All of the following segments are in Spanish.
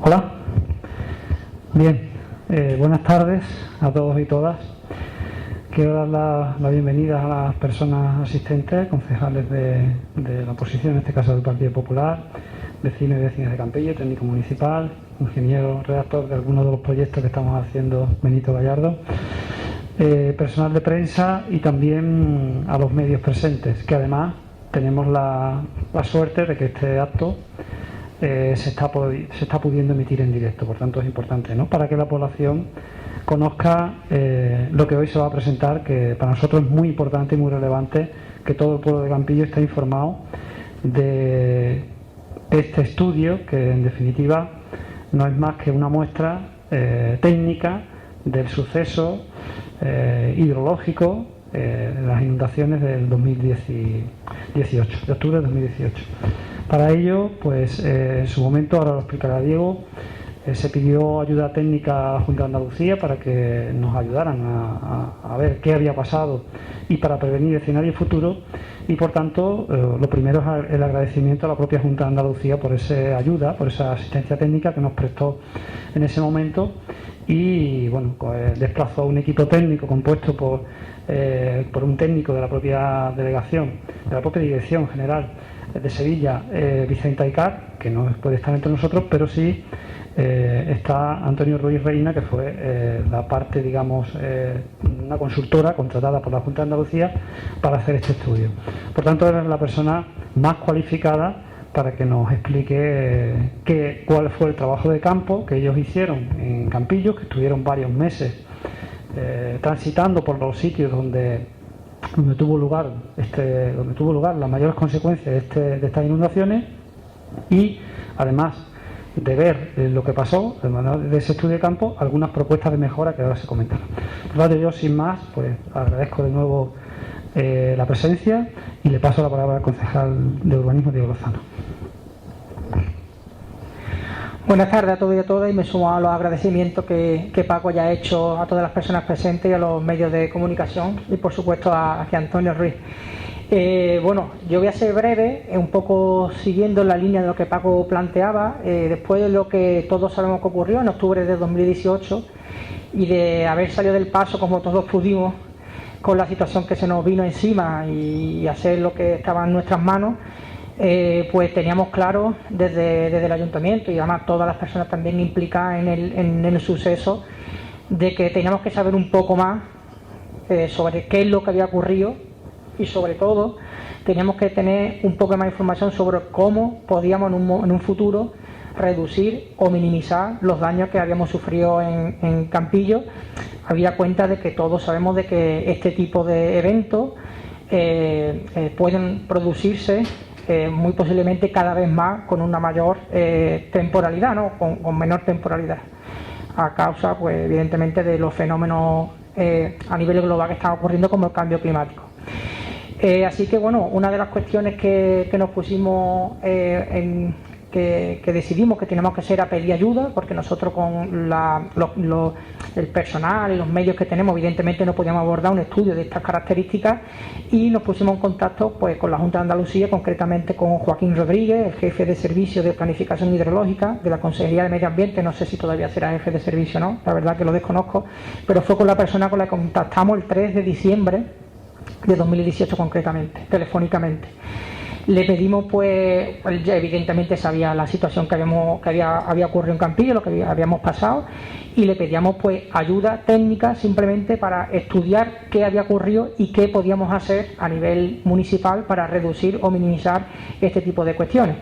Hola. Bien, buenas tardes a todos y todas. Quiero dar la bienvenida a las personas asistentes, concejales de la oposición, en este caso del Partido Popular, vecinos y vecinas de Campillo, técnico municipal, ingeniero, redactor de algunos de los proyectos que estamos haciendo, Benito Gallardo, personal de prensa y también a los medios presentes, que además tenemos la suerte de que este acto se está pudiendo emitir en directo. Por tanto, es importante, ¿no?, para que la población conozca lo que hoy se va a presentar, que para nosotros es muy importante y muy relevante que todo el pueblo de Campillo esté informado de este estudio, que en definitiva no es más que una muestra técnica del suceso hidrológico de las inundaciones del 2018, de octubre de 2018. Para ello, pues en su momento, ahora lo explicará Diego, se pidió ayuda técnica a la Junta de Andalucía para que nos ayudaran a ver qué había pasado y para prevenir escenarios futuros, y por tanto lo primero es el agradecimiento a la propia Junta de Andalucía por esa ayuda, por esa asistencia técnica que nos prestó en ese momento, y bueno, pues desplazó a un equipo técnico compuesto por un técnico de la propia delegación, de la propia Dirección General de Sevilla, Vicente Aicar, que no puede estar entre nosotros, pero sí está Antonio Ruiz Reina, que fue la parte, digamos, una consultora contratada por la Junta de Andalucía para hacer este estudio. Por tanto, era la persona más cualificada para que nos explique cuál fue el trabajo de campo que ellos hicieron en Campillo, que estuvieron varios meses transitando por los sitios donde tuvo lugar las mayores consecuencias de estas inundaciones, y además de ver lo que pasó de ese estudio de campo, algunas propuestas de mejora que ahora se comentarán. Por lo tanto, yo sin más, pues agradezco de nuevo la presencia y le paso la palabra al concejal de urbanismo, Diego Lozano. Buenas tardes a todos y a todas, y me sumo a los agradecimientos que Paco ya ha hecho a todas las personas presentes y a los medios de comunicación, y por supuesto a Antonio Ruiz. Bueno, yo voy a ser breve, un poco siguiendo la línea de lo que Paco planteaba, después de lo que todos sabemos que ocurrió en octubre de 2018 y de haber salido del paso como todos pudimos con la situación que se nos vino encima y hacer lo que estaba en nuestras manos. Pues teníamos claro desde el ayuntamiento, y además todas las personas también implicadas en el suceso, de que teníamos que saber un poco más sobre qué es lo que había ocurrido, y sobre todo teníamos que tener un poco más de información sobre cómo podíamos en un futuro reducir o minimizar los daños que habíamos sufrido en Campillo. Había cuenta de que todos sabemos de que este tipo de eventos pueden producirse muy posiblemente cada vez más con una mayor temporalidad, ¿no?, con menor temporalidad, a causa, pues evidentemente, de los fenómenos a nivel global que están ocurriendo, como el cambio climático. Así que bueno, una de las cuestiones que nos pusimos que decidimos que teníamos que hacer era pedir ayuda, porque nosotros con el personal y los medios que tenemos, evidentemente no podíamos abordar un estudio de estas características, y nos pusimos en contacto pues con la Junta de Andalucía, concretamente con Joaquín Rodríguez, el jefe de Servicio de Planificación Hidrológica de la Consejería de Medio Ambiente. No sé si todavía será jefe de servicio o no, la verdad que lo desconozco, pero fue con la persona con la que contactamos el 3 de diciembre de 2018 concretamente, telefónicamente. Le pedimos, pues, ya evidentemente sabía la situación que había ocurrido en Campillo, lo que habíamos pasado, y le pedíamos pues ayuda técnica simplemente para estudiar qué había ocurrido y qué podíamos hacer a nivel municipal para reducir o minimizar este tipo de cuestiones.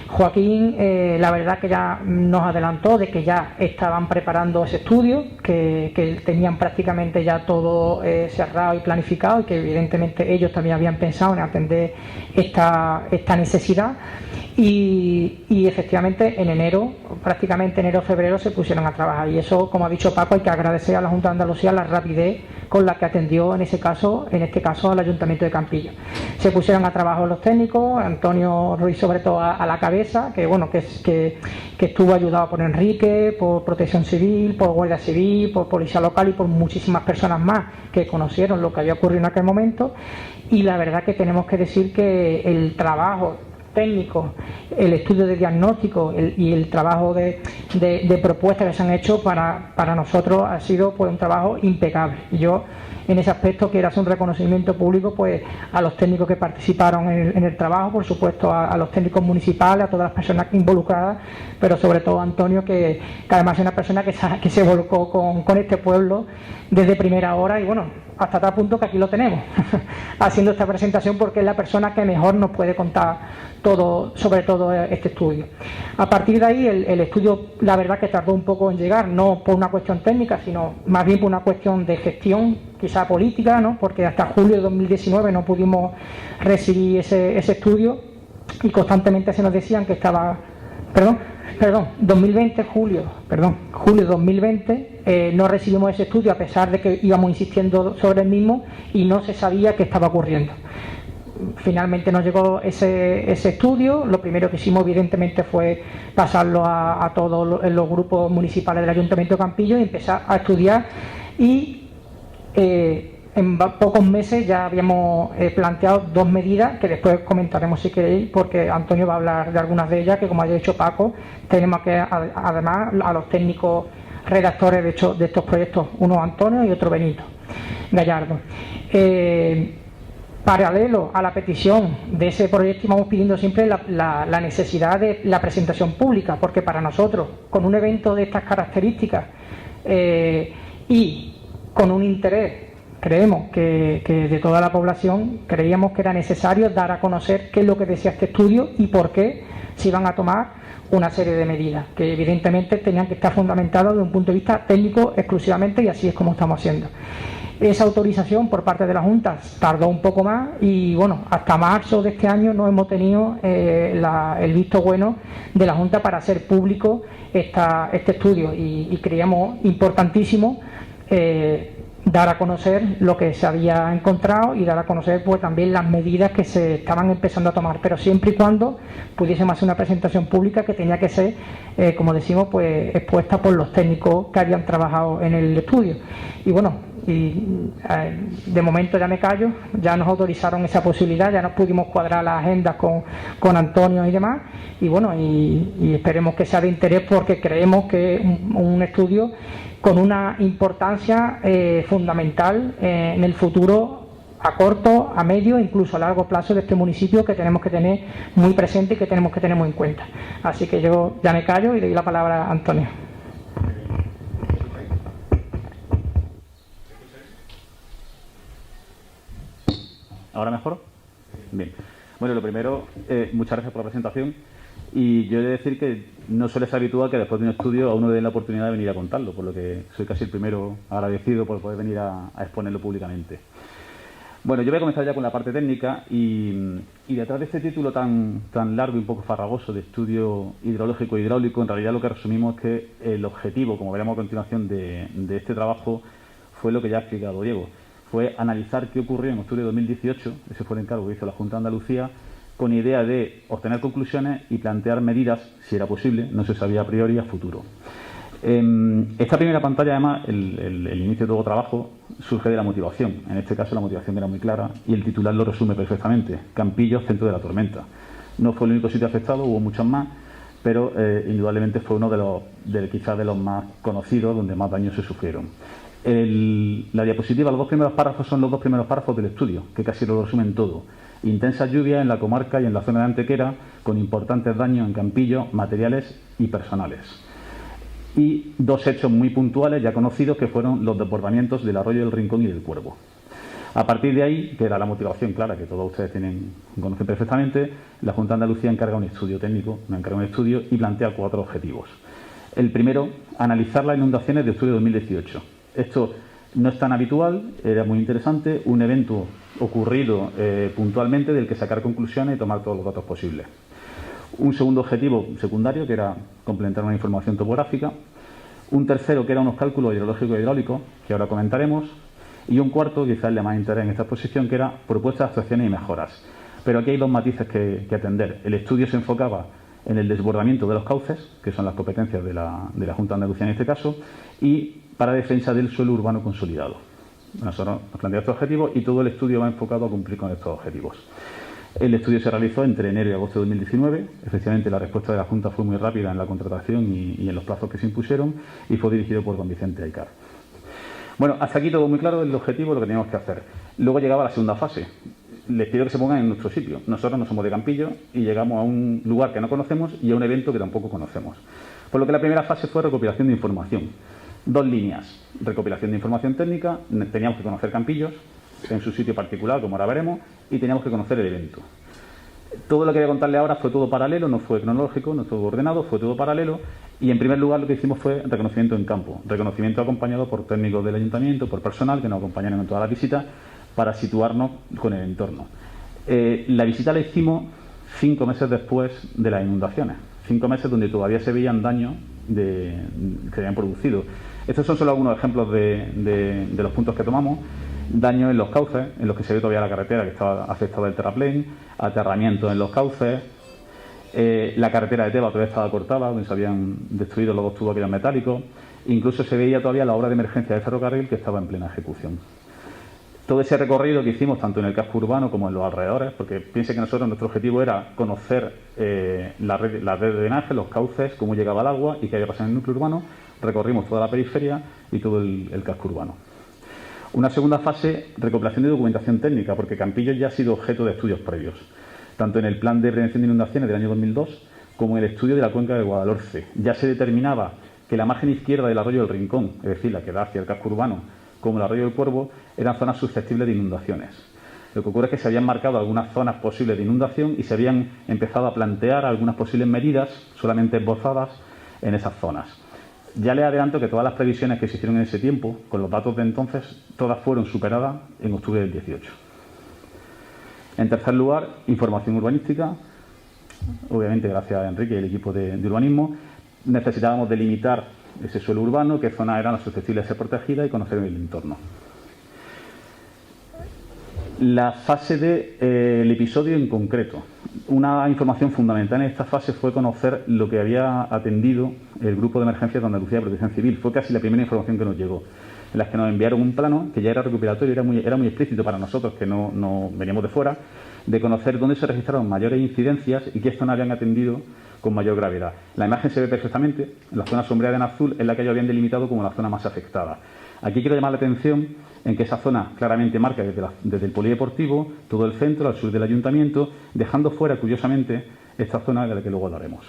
Joaquín, la verdad que ya nos adelantó de que ya estaban preparando ese estudio, que tenían prácticamente ya todo cerrado y planificado, y que evidentemente ellos también habían pensado en atender esta necesidad. Y efectivamente en enero, prácticamente enero-febrero, se pusieron a trabajar, y eso, como ha dicho Paco, hay que agradecer a la Junta de Andalucía la rapidez con la que atendió en este caso al Ayuntamiento de Campillo. Se pusieron a trabajar los técnicos, Antonio Ruiz sobre todo a la cabeza, que bueno, que estuvo ayudado por Enrique, por Protección Civil, por Guardia Civil, por Policía Local y por muchísimas personas más que conocieron lo que había ocurrido en aquel momento. Y la verdad que tenemos que decir que el trabajo técnicos, el estudio de diagnóstico y el trabajo de propuestas que se han hecho para nosotros ha sido pues un trabajo impecable. Y yo en ese aspecto quiero hacer un reconocimiento público pues a los técnicos que participaron en el trabajo, por supuesto a los técnicos municipales, a todas las personas involucradas, pero sobre todo a Antonio, que además es una persona que se volcó con este pueblo desde primera hora y bueno, hasta tal punto que aquí lo tenemos haciendo esta presentación, porque es la persona que mejor nos puede contar todo sobre todo este estudio. A partir de ahí el estudio, la verdad que tardó un poco en llegar, no por una cuestión técnica, sino más bien por una cuestión de gestión, quizá política, ¿no? Porque hasta julio de 2019 no pudimos recibir ese estudio y constantemente se nos decían que estaba... julio de 2020 no recibimos ese estudio, a pesar de que íbamos insistiendo sobre el mismo y no se sabía qué estaba ocurriendo. Finalmente nos llegó ese estudio. Lo primero que hicimos evidentemente fue pasarlo a todos los grupos municipales del Ayuntamiento de Campillo y empezar a estudiar, y en pocos meses ya habíamos planteado 2 medidas que después comentaremos si queréis, porque Antonio va a hablar de algunas de ellas, que como ha dicho Paco, tenemos que además a los técnicos redactores de estos proyectos, uno Antonio y otro Benito Gallardo. Paralelo a la petición de ese proyecto, íbamos pidiendo siempre la necesidad de la presentación pública, porque para nosotros, con un evento de estas características y con un interés, creemos que de toda la población, creíamos que era necesario dar a conocer qué es lo que decía este estudio y por qué se iban a tomar una serie de medidas, que evidentemente tenían que estar fundamentadas desde un punto de vista técnico exclusivamente, y así es como estamos haciendo. Esa autorización por parte de la Junta tardó un poco más y bueno, hasta marzo de este año no hemos tenido el visto bueno de la Junta para hacer público este estudio, y creíamos importantísimo dar a conocer lo que se había encontrado y dar a conocer pues también las medidas que se estaban empezando a tomar, pero siempre y cuando pudiésemos hacer una presentación pública que tenía que ser, como decimos, pues expuesta por los técnicos que habían trabajado en el estudio. Y bueno, de momento ya me callo, ya nos autorizaron esa posibilidad, ya nos pudimos cuadrar las agendas con Antonio y demás, y bueno, y esperemos que sea de interés, porque creemos que es un estudio con una importancia fundamental en el futuro, a corto, a medio e incluso a largo plazo de este municipio, que tenemos que tener muy presente y que tenemos que tener muy en cuenta. Así que yo ya me callo y le doy la palabra a Antonio. ¿Ahora mejor? Bien. Bueno, lo primero, muchas gracias por la presentación. Y yo he de decir que no suele ser habitual que después de un estudio a uno le den la oportunidad de venir a contarlo, por lo que soy casi el primero agradecido por poder venir a exponerlo públicamente. Bueno, yo voy a comenzar ya con la parte técnica y detrás de este título tan largo y un poco farragoso de estudio hidrológico e hidráulico, en realidad lo que resumimos es que el objetivo, como veremos a continuación, de este trabajo fue lo que ya ha explicado Diego. Fue analizar qué ocurrió en octubre de 2018, ese fue el encargo que hizo la Junta de Andalucía, con idea de obtener conclusiones y plantear medidas, si era posible, no se sabía a priori, a futuro. Esta primera pantalla, además, el inicio de todo trabajo, surge de la motivación. En este caso la motivación era muy clara y el titular lo resume perfectamente: Campillo, centro de la tormenta. No fue el único sitio afectado, hubo muchos más, pero indudablemente fue uno quizás de los más conocidos, donde más daños se sufrieron. La diapositiva, los 2 primeros párrafos son los 2 primeros párrafos del estudio, que casi lo resumen todo. Intensas lluvias en la comarca y en la zona de Antequera, con importantes daños en Campillo, materiales y personales. Y 2 hechos muy puntuales ya conocidos, que fueron los desbordamientos del arroyo del Rincón y del Cuervo. A partir de ahí, que era la motivación clara, que todos ustedes conocen perfectamente, la Junta de Andalucía encarga un estudio técnico, y plantea 4 objetivos. El primero, analizar las inundaciones de octubre de 2018. Esto no es tan habitual, era muy interesante, un evento ocurrido puntualmente del que sacar conclusiones y tomar todos los datos posibles. Un segundo objetivo secundario, que era complementar una información topográfica. Un tercero, que era unos cálculos hidrológicos e hidráulicos, que ahora comentaremos. Y un cuarto, quizás el de más interés en esta exposición, que era propuestas de actuaciones y mejoras. Pero aquí hay 2 matices que atender. El estudio se enfocaba en el desbordamiento de los cauces, que son las competencias de la Junta de Andalucía en este caso, y para defensa del suelo urbano consolidado. Nosotros nos planteamos estos objetivos y todo el estudio va enfocado a cumplir con estos objetivos. El estudio se realizó entre enero y agosto de 2019. Efectivamente, la respuesta de la Junta fue muy rápida en la contratación y en los plazos que se impusieron, y fue dirigido por don Vicente Aycar. Bueno, hasta aquí todo muy claro el objetivo, lo que teníamos que hacer. Luego llegaba la segunda fase. Les pido que se pongan en nuestro sitio. Nosotros no somos de Campillo y llegamos a un lugar que no conocemos y a un evento que tampoco conocemos. Por lo que la primera fase fue recopilación de información. 2 líneas. Recopilación de información técnica. Teníamos que conocer Campillos en su sitio particular, como ahora veremos, y teníamos que conocer el evento. Todo lo que voy a contarle ahora fue todo paralelo, no fue cronológico, no fue ordenado, fue todo paralelo. Y en primer lugar lo que hicimos fue reconocimiento en campo. Reconocimiento acompañado por técnicos del ayuntamiento, por personal que nos acompañaron en toda la visita, para situarnos con el entorno. La visita la hicimos 5 meses después de las inundaciones. 5 meses donde todavía se veían daños que habían producido. Estos son solo algunos ejemplos de los puntos que tomamos. Daños en los cauces, en los que se ve todavía la carretera que estaba afectada del terraplén, aterramientos en los cauces, la carretera de Teba todavía estaba cortada, donde se habían destruido los 2 tubos que eran metálicos. Incluso se veía todavía la obra de emergencia del ferrocarril que estaba en plena ejecución. Todo ese recorrido que hicimos, tanto en el casco urbano como en los alrededores, porque piense que nosotros, nuestro objetivo era conocer la red de drenaje, los cauces, cómo llegaba el agua y qué había pasado en el núcleo urbano. Recorrimos toda la periferia y todo el casco urbano. Una segunda fase, recopilación de documentación técnica, porque Campillos ya ha sido objeto de estudios previos, tanto en el Plan de Prevención de Inundaciones del año 2002 como en el estudio de la cuenca del Guadalhorce. Ya se determinaba que la margen izquierda del arroyo del Rincón, es decir, la que da hacia el casco urbano, como el arroyo del Cuervo, eran zonas susceptibles de inundaciones. Lo que ocurre es que se habían marcado algunas zonas posibles de inundación y se habían empezado a plantear algunas posibles medidas solamente esbozadas en esas zonas. Ya les adelanto que todas las previsiones que se hicieron en ese tiempo, con los datos de entonces, todas fueron superadas en octubre del 18. En tercer lugar, información urbanística. Obviamente, gracias a Enrique y el equipo de urbanismo, necesitábamos delimitar ese suelo urbano, qué zonas eran las susceptibles de ser protegidas y conocer el entorno. La fase del episodio en concreto. Una información fundamental en esta fase fue conocer lo que había atendido el Grupo de Emergencias de Andalucía de Protección Civil. Fue casi la primera información que nos llegó, en las que nos enviaron un plano que ya era recopilatorio, era muy explícito para nosotros, que no veníamos de fuera, de conocer dónde se registraron mayores incidencias y qué zonas habían atendido con mayor gravedad. La imagen se ve perfectamente, la zona sombreada en azul es la que ellos habían delimitado como la zona más afectada. Aquí quiero llamar la atención en que esa zona claramente marca desde el polideportivo, todo el centro, al sur del ayuntamiento, dejando fuera, curiosamente, esta zona de la que luego hablaremos.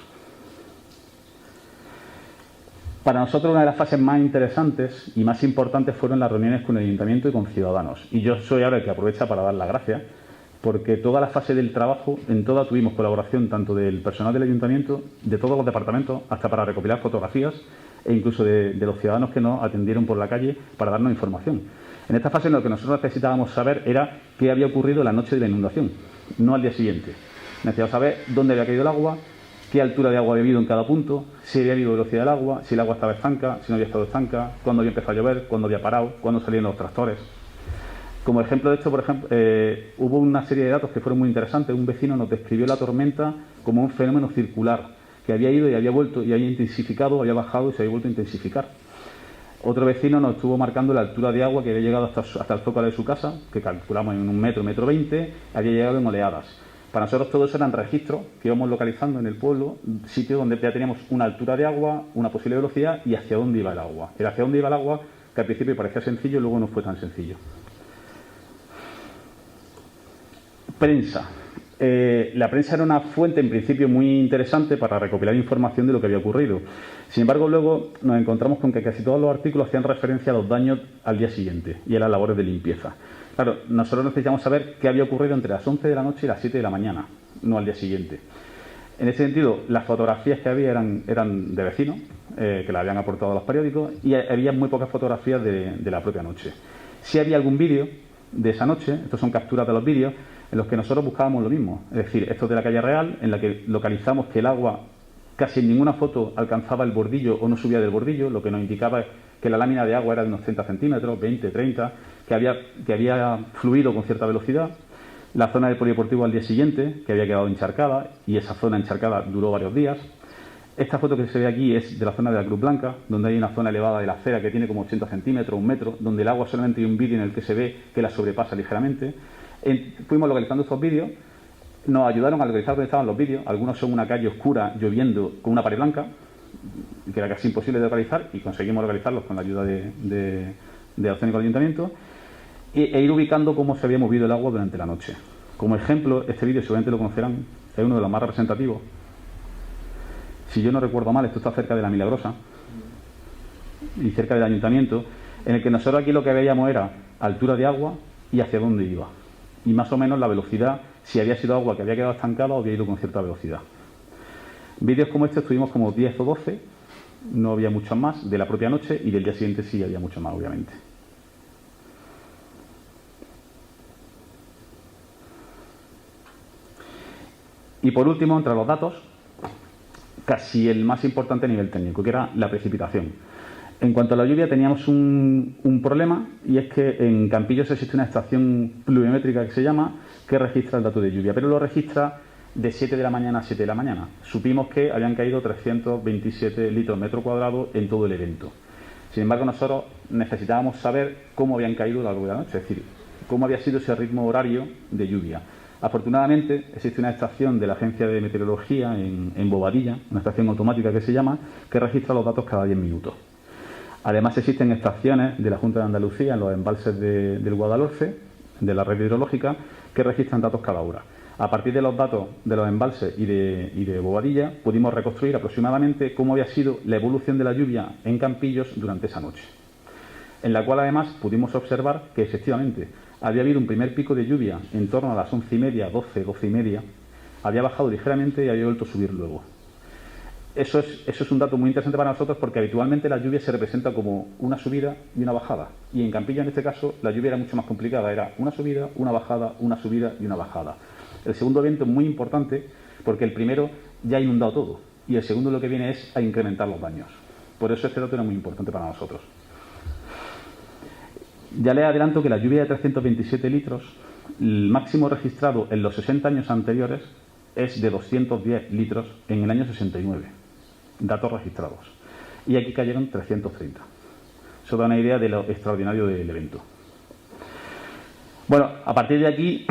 Para nosotros una de las fases más interesantes y más importantes fueron las reuniones con el ayuntamiento y con ciudadanos. Y yo soy ahora el que aprovecha para dar las gracias, porque toda la fase del trabajo, en toda tuvimos colaboración tanto del personal del ayuntamiento, de todos los departamentos, hasta para recopilar fotografías, e incluso de los ciudadanos que nos atendieron por la calle para darnos información. En esta fase lo que nosotros necesitábamos saber era qué había ocurrido la noche de la inundación, no al día siguiente. Necesitábamos saber dónde había caído el agua, qué altura de agua había habido en cada punto, si había habido velocidad del agua, si el agua estaba estanca, si no había estado estanca, cuándo había empezado a llover, cuándo había parado, cuándo salían los tractores. Como ejemplo de esto, por ejemplo, hubo una serie de datos que fueron muy interesantes. Un vecino nos describió la tormenta como un fenómeno circular, que había ido y había vuelto, y había intensificado, había bajado y se había vuelto a intensificar. Otro vecino nos estuvo marcando la altura de agua que había llegado hasta el zócalo de su casa, que calculamos en 1 metro, 1,20 m, había llegado en oleadas. Para nosotros todo eso eran registros que íbamos localizando en el pueblo, sitios donde ya teníamos una altura de agua, una posible velocidad y hacia dónde iba el agua. El hacia dónde iba el agua, que al principio parecía sencillo, luego no fue tan sencillo. Prensa. La prensa era una fuente en principio muy interesante para recopilar información de lo que había ocurrido. Sin embargo, luego nos encontramos con que casi todos los artículos hacían referencia a los daños al día siguiente y a las labores de limpieza. Claro, nosotros necesitamos saber qué había ocurrido entre las 11 de la noche y las 7 de la mañana, no al día siguiente. En ese sentido, las fotografías que había eran de vecinos, que las habían aportado a los periódicos, y había muy pocas fotografías de la propia noche. Sí había algún vídeo de esa noche, estos son capturas de los vídeos, en los que nosotros buscábamos lo mismo, es decir, estos de la calle Real, en la que localizamos que el agua casi en ninguna foto alcanzaba el bordillo o no subía del bordillo, lo que nos indicaba que la lámina de agua era de unos 30 centímetros, 20, 30, que había fluido con cierta velocidad. La zona del polideportivo al día siguiente, que había quedado encharcada, y esa zona encharcada duró varios días. Esta foto que se ve aquí es de la zona de la Cruz Blanca, donde hay una zona elevada de la acera que tiene como 80 centímetros, 1 metro, donde el agua solamente hay un vídeo en el que se ve que la sobrepasa ligeramente. Fuimos localizando estos vídeos nos ayudaron a localizar dónde estaban los vídeos. Algunos son una calle oscura lloviendo con una pared blanca, que era casi imposible de localizar, y conseguimos localizarlos con la ayuda de Arcénico del Ayuntamiento, e ir ubicando cómo se había movido el agua durante la noche. Como ejemplo, este vídeo seguramente lo conocerán, es uno de los más representativos. Si yo no recuerdo mal, esto está cerca de la Milagrosa y cerca del Ayuntamiento, en el que nosotros aquí lo que veíamos era altura de agua y hacia dónde iba. Y más o menos la velocidad, si había sido agua que había quedado estancada o había ido con cierta velocidad. Vídeos como este tuvimos como 10 o 12, no había muchos más, de la propia noche, y del día siguiente sí había mucho más, obviamente. Y por último, entre los datos, casi el más importante a nivel técnico, que era la precipitación. En cuanto a la lluvia teníamos un problema, y es que en Campillos existe una estación pluviométrica que se llama, que registra el dato de lluvia, pero lo registra de 7 de la mañana a 7 de la mañana. Supimos que habían caído 327 litros metro cuadrado en todo el evento. Sin embargo, nosotros necesitábamos saber cómo habían caído a lo largo de la noche, es decir, cómo había sido ese ritmo horario de lluvia. Afortunadamente, existe una estación de la Agencia de Meteorología en Bobadilla, una estación automática que se llama, que registra los datos cada 10 minutos. Además, existen estaciones de la Junta de Andalucía en los embalses del Guadalhorce, de la red hidrológica, que registran datos cada hora. A partir de los datos de los embalses y de Bobadilla, pudimos reconstruir aproximadamente cómo había sido la evolución de la lluvia en Campillos durante esa noche, en la cual además pudimos observar que efectivamente había habido un primer pico de lluvia en torno a las 11:30, 12 y media, había bajado ligeramente y había vuelto a subir luego. Eso es un dato muy interesante para nosotros, porque habitualmente la lluvia se representa como una subida y una bajada, y en Campillos en este caso la lluvia era mucho más complicada, era una subida, una bajada, una subida y una bajada. El segundo evento es muy importante porque el primero ya ha inundado todo y el segundo lo que viene es a incrementar los daños. Por eso este dato era muy importante para nosotros. Ya les adelanto que la lluvia de 327 litros, el máximo registrado en los 60 años anteriores es de 210 litros en el año 69. Datos registrados. Y aquí cayeron 330. Eso da una idea de lo extraordinario del evento. Bueno, a partir de aquí,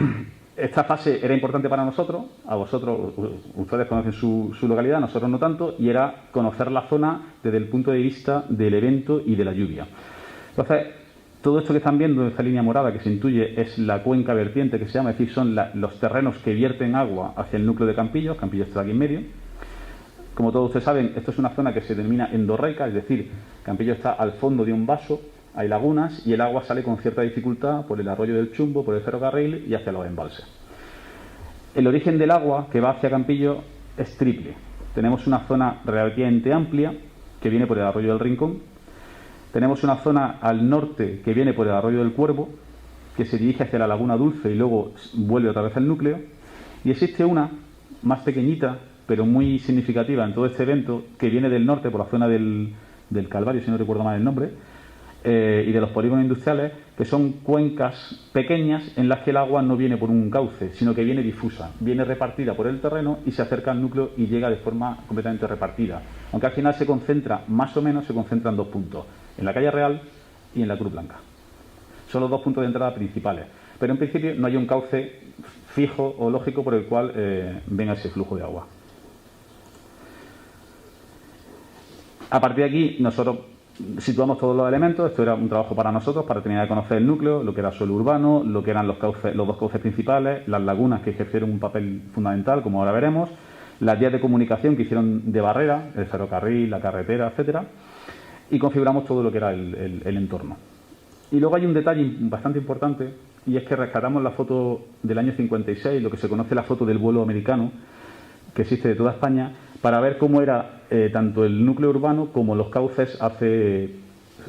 esta fase era importante para nosotros. A vosotros, ustedes conocen su localidad, nosotros no tanto, y era conocer la zona desde el punto de vista del evento y de la lluvia. Entonces, todo esto que están viendo, esta línea morada que se intuye, es la cuenca vertiente que se llama, es decir, son los terrenos que vierten agua hacia el núcleo de Campillos. Campillos está aquí en medio. Como todos ustedes saben, esto es una zona que se denomina endorreica, es decir, Campillos está al fondo de un vaso, hay lagunas y el agua sale con cierta dificultad por el arroyo del Chumbo, por el ferrocarril y hacia los embalses. El origen del agua que va hacia Campillos es triple. Tenemos una zona relativamente amplia que viene por el arroyo del Rincón. Tenemos una zona al norte que viene por el arroyo del Cuervo, que se dirige hacia la Laguna Dulce y luego vuelve otra vez al núcleo. Y existe una más pequeñita, pero muy significativa en todo este evento, que viene del norte, por la zona del Calvario, si no recuerdo mal el nombre, y de los polígonos industriales, que son cuencas pequeñas en las que el agua no viene por un cauce, sino que viene difusa, viene repartida por el terreno y se acerca al núcleo y llega de forma completamente repartida. Aunque al final se concentra, más o menos, se concentra en dos puntos, en la Calle Real y en la Cruz Blanca. Son los dos puntos de entrada principales, pero en principio no hay un cauce fijo o lógico por el cual venga ese flujo de agua. A partir de aquí, nosotros situamos todos los elementos. Esto era un trabajo para nosotros, para terminar de conocer el núcleo, lo que era suelo urbano, lo que eran los dos cauces principales, las lagunas que ejercieron un papel fundamental, como ahora veremos, las vías de comunicación que hicieron de barrera, el ferrocarril, la carretera, etcétera, y configuramos todo lo que era el entorno. Y luego hay un detalle bastante importante, y es que rescatamos la foto del año 56, lo que se conoce la foto del vuelo americano, que existe de toda España, para ver cómo era tanto el núcleo urbano como los cauces hace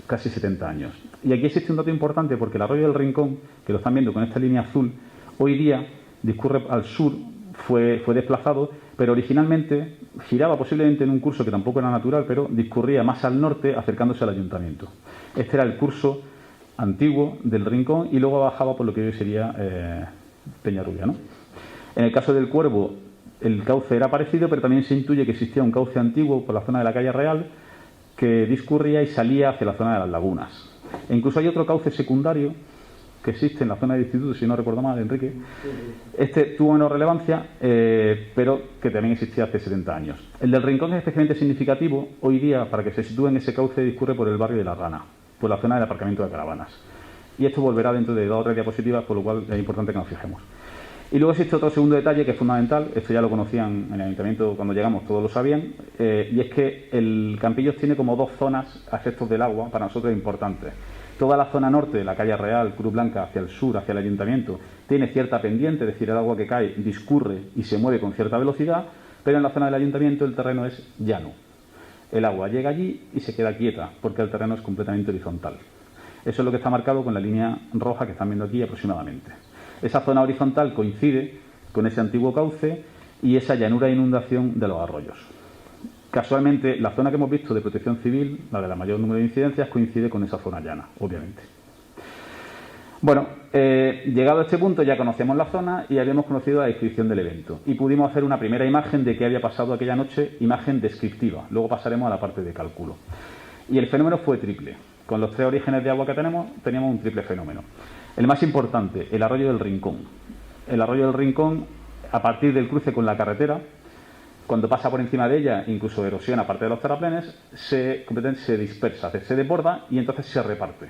casi 70 años. Y aquí existe un dato importante, porque el arroyo del Rincón, que lo están viendo con esta línea azul, hoy día discurre al sur, fue desplazado, pero originalmente giraba posiblemente en un curso que tampoco era natural, pero discurría más al norte, acercándose al ayuntamiento. Este era el curso antiguo del Rincón y luego bajaba por lo que hoy sería Peñarrubia, ¿no? En el caso del Cuervo, el cauce era parecido, pero también se intuye que existía un cauce antiguo por la zona de la Calle Real que discurría y salía hacia la zona de las lagunas. E incluso hay otro cauce secundario que existe en la zona del instituto, si no recuerdo mal, Enrique. Este tuvo menos relevancia, pero que también existía hace 70 años. El del Rincón es especialmente significativo hoy día, para que se sitúe en ese cauce, discurre por el barrio de La Rana, por la zona del aparcamiento de caravanas. Y esto volverá dentro de 2 o 3 diapositivas, por lo cual es importante que nos fijemos. Y luego existe otro segundo detalle que es fundamental, esto ya lo conocían en el ayuntamiento cuando llegamos, todos lo sabían, y es que el Campillos tiene como 2 zonas a efectos del agua, para nosotros importantes. Toda la zona norte, la calle Real, Cruz Blanca, hacia el sur, hacia el ayuntamiento, tiene cierta pendiente, es decir, el agua que cae discurre y se mueve con cierta velocidad, pero en la zona del ayuntamiento el terreno es llano. El agua llega allí y se queda quieta, porque el terreno es completamente horizontal. Eso es lo que está marcado con la línea roja que están viendo aquí aproximadamente. Esa zona horizontal coincide con ese antiguo cauce y esa llanura de inundación de los arroyos. Casualmente, la zona que hemos visto de protección civil, la de la mayor número de incidencias, coincide con esa zona llana, obviamente. Bueno, llegado a este punto ya conocemos la zona y habíamos conocido la descripción del evento. Y pudimos hacer una primera imagen de qué había pasado aquella noche, imagen descriptiva. Luego pasaremos a la parte de cálculo. Y el fenómeno fue triple. Con los 3 orígenes de agua que teníamos un triple fenómeno. El más importante, el arroyo del Rincón. El arroyo del Rincón, a partir del cruce con la carretera, cuando pasa por encima de ella, incluso erosiona parte de los terraplenes, se dispersa, se desborda y entonces se reparte.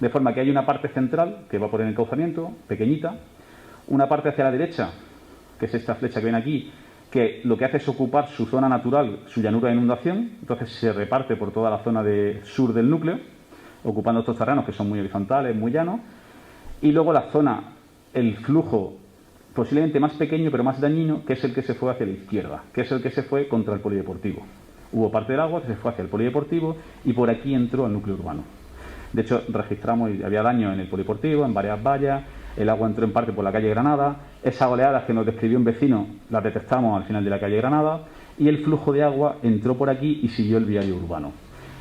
De forma que hay una parte central que va por el encauzamiento, pequeñita, una parte hacia la derecha, que es esta flecha que ven aquí, que lo que hace es ocupar su zona natural, su llanura de inundación, entonces se reparte por toda la zona sur del núcleo, ocupando estos terrenos que son muy horizontales, muy llanos, y luego la zona, el flujo posiblemente más pequeño pero más dañino, que es el que se fue hacia la izquierda, que es el que se fue contra el polideportivo. Hubo parte del agua que se fue hacia el polideportivo y por aquí entró al núcleo urbano. De hecho, registramos y había daño en el polideportivo, en varias vallas, el agua entró en parte por la calle Granada, esas oleadas que nos describió un vecino las detectamos al final de la calle Granada y el flujo de agua entró por aquí y siguió el viario urbano.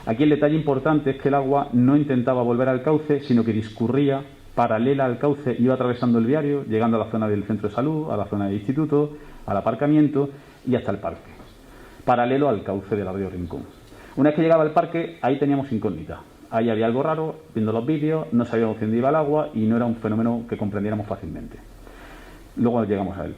Aquí el detalle importante es que el agua no intentaba volver al cauce, sino que discurría paralela al cauce, iba atravesando el viario, llegando a la zona del centro de salud, a la zona del instituto, al aparcamiento y hasta el parque, paralelo al cauce del río Rincón. Una vez que llegaba al parque, ahí teníamos incógnita. Ahí había algo raro, viendo los vídeos, no sabíamos dónde iba el agua y no era un fenómeno que comprendiéramos fácilmente. Luego llegamos a él.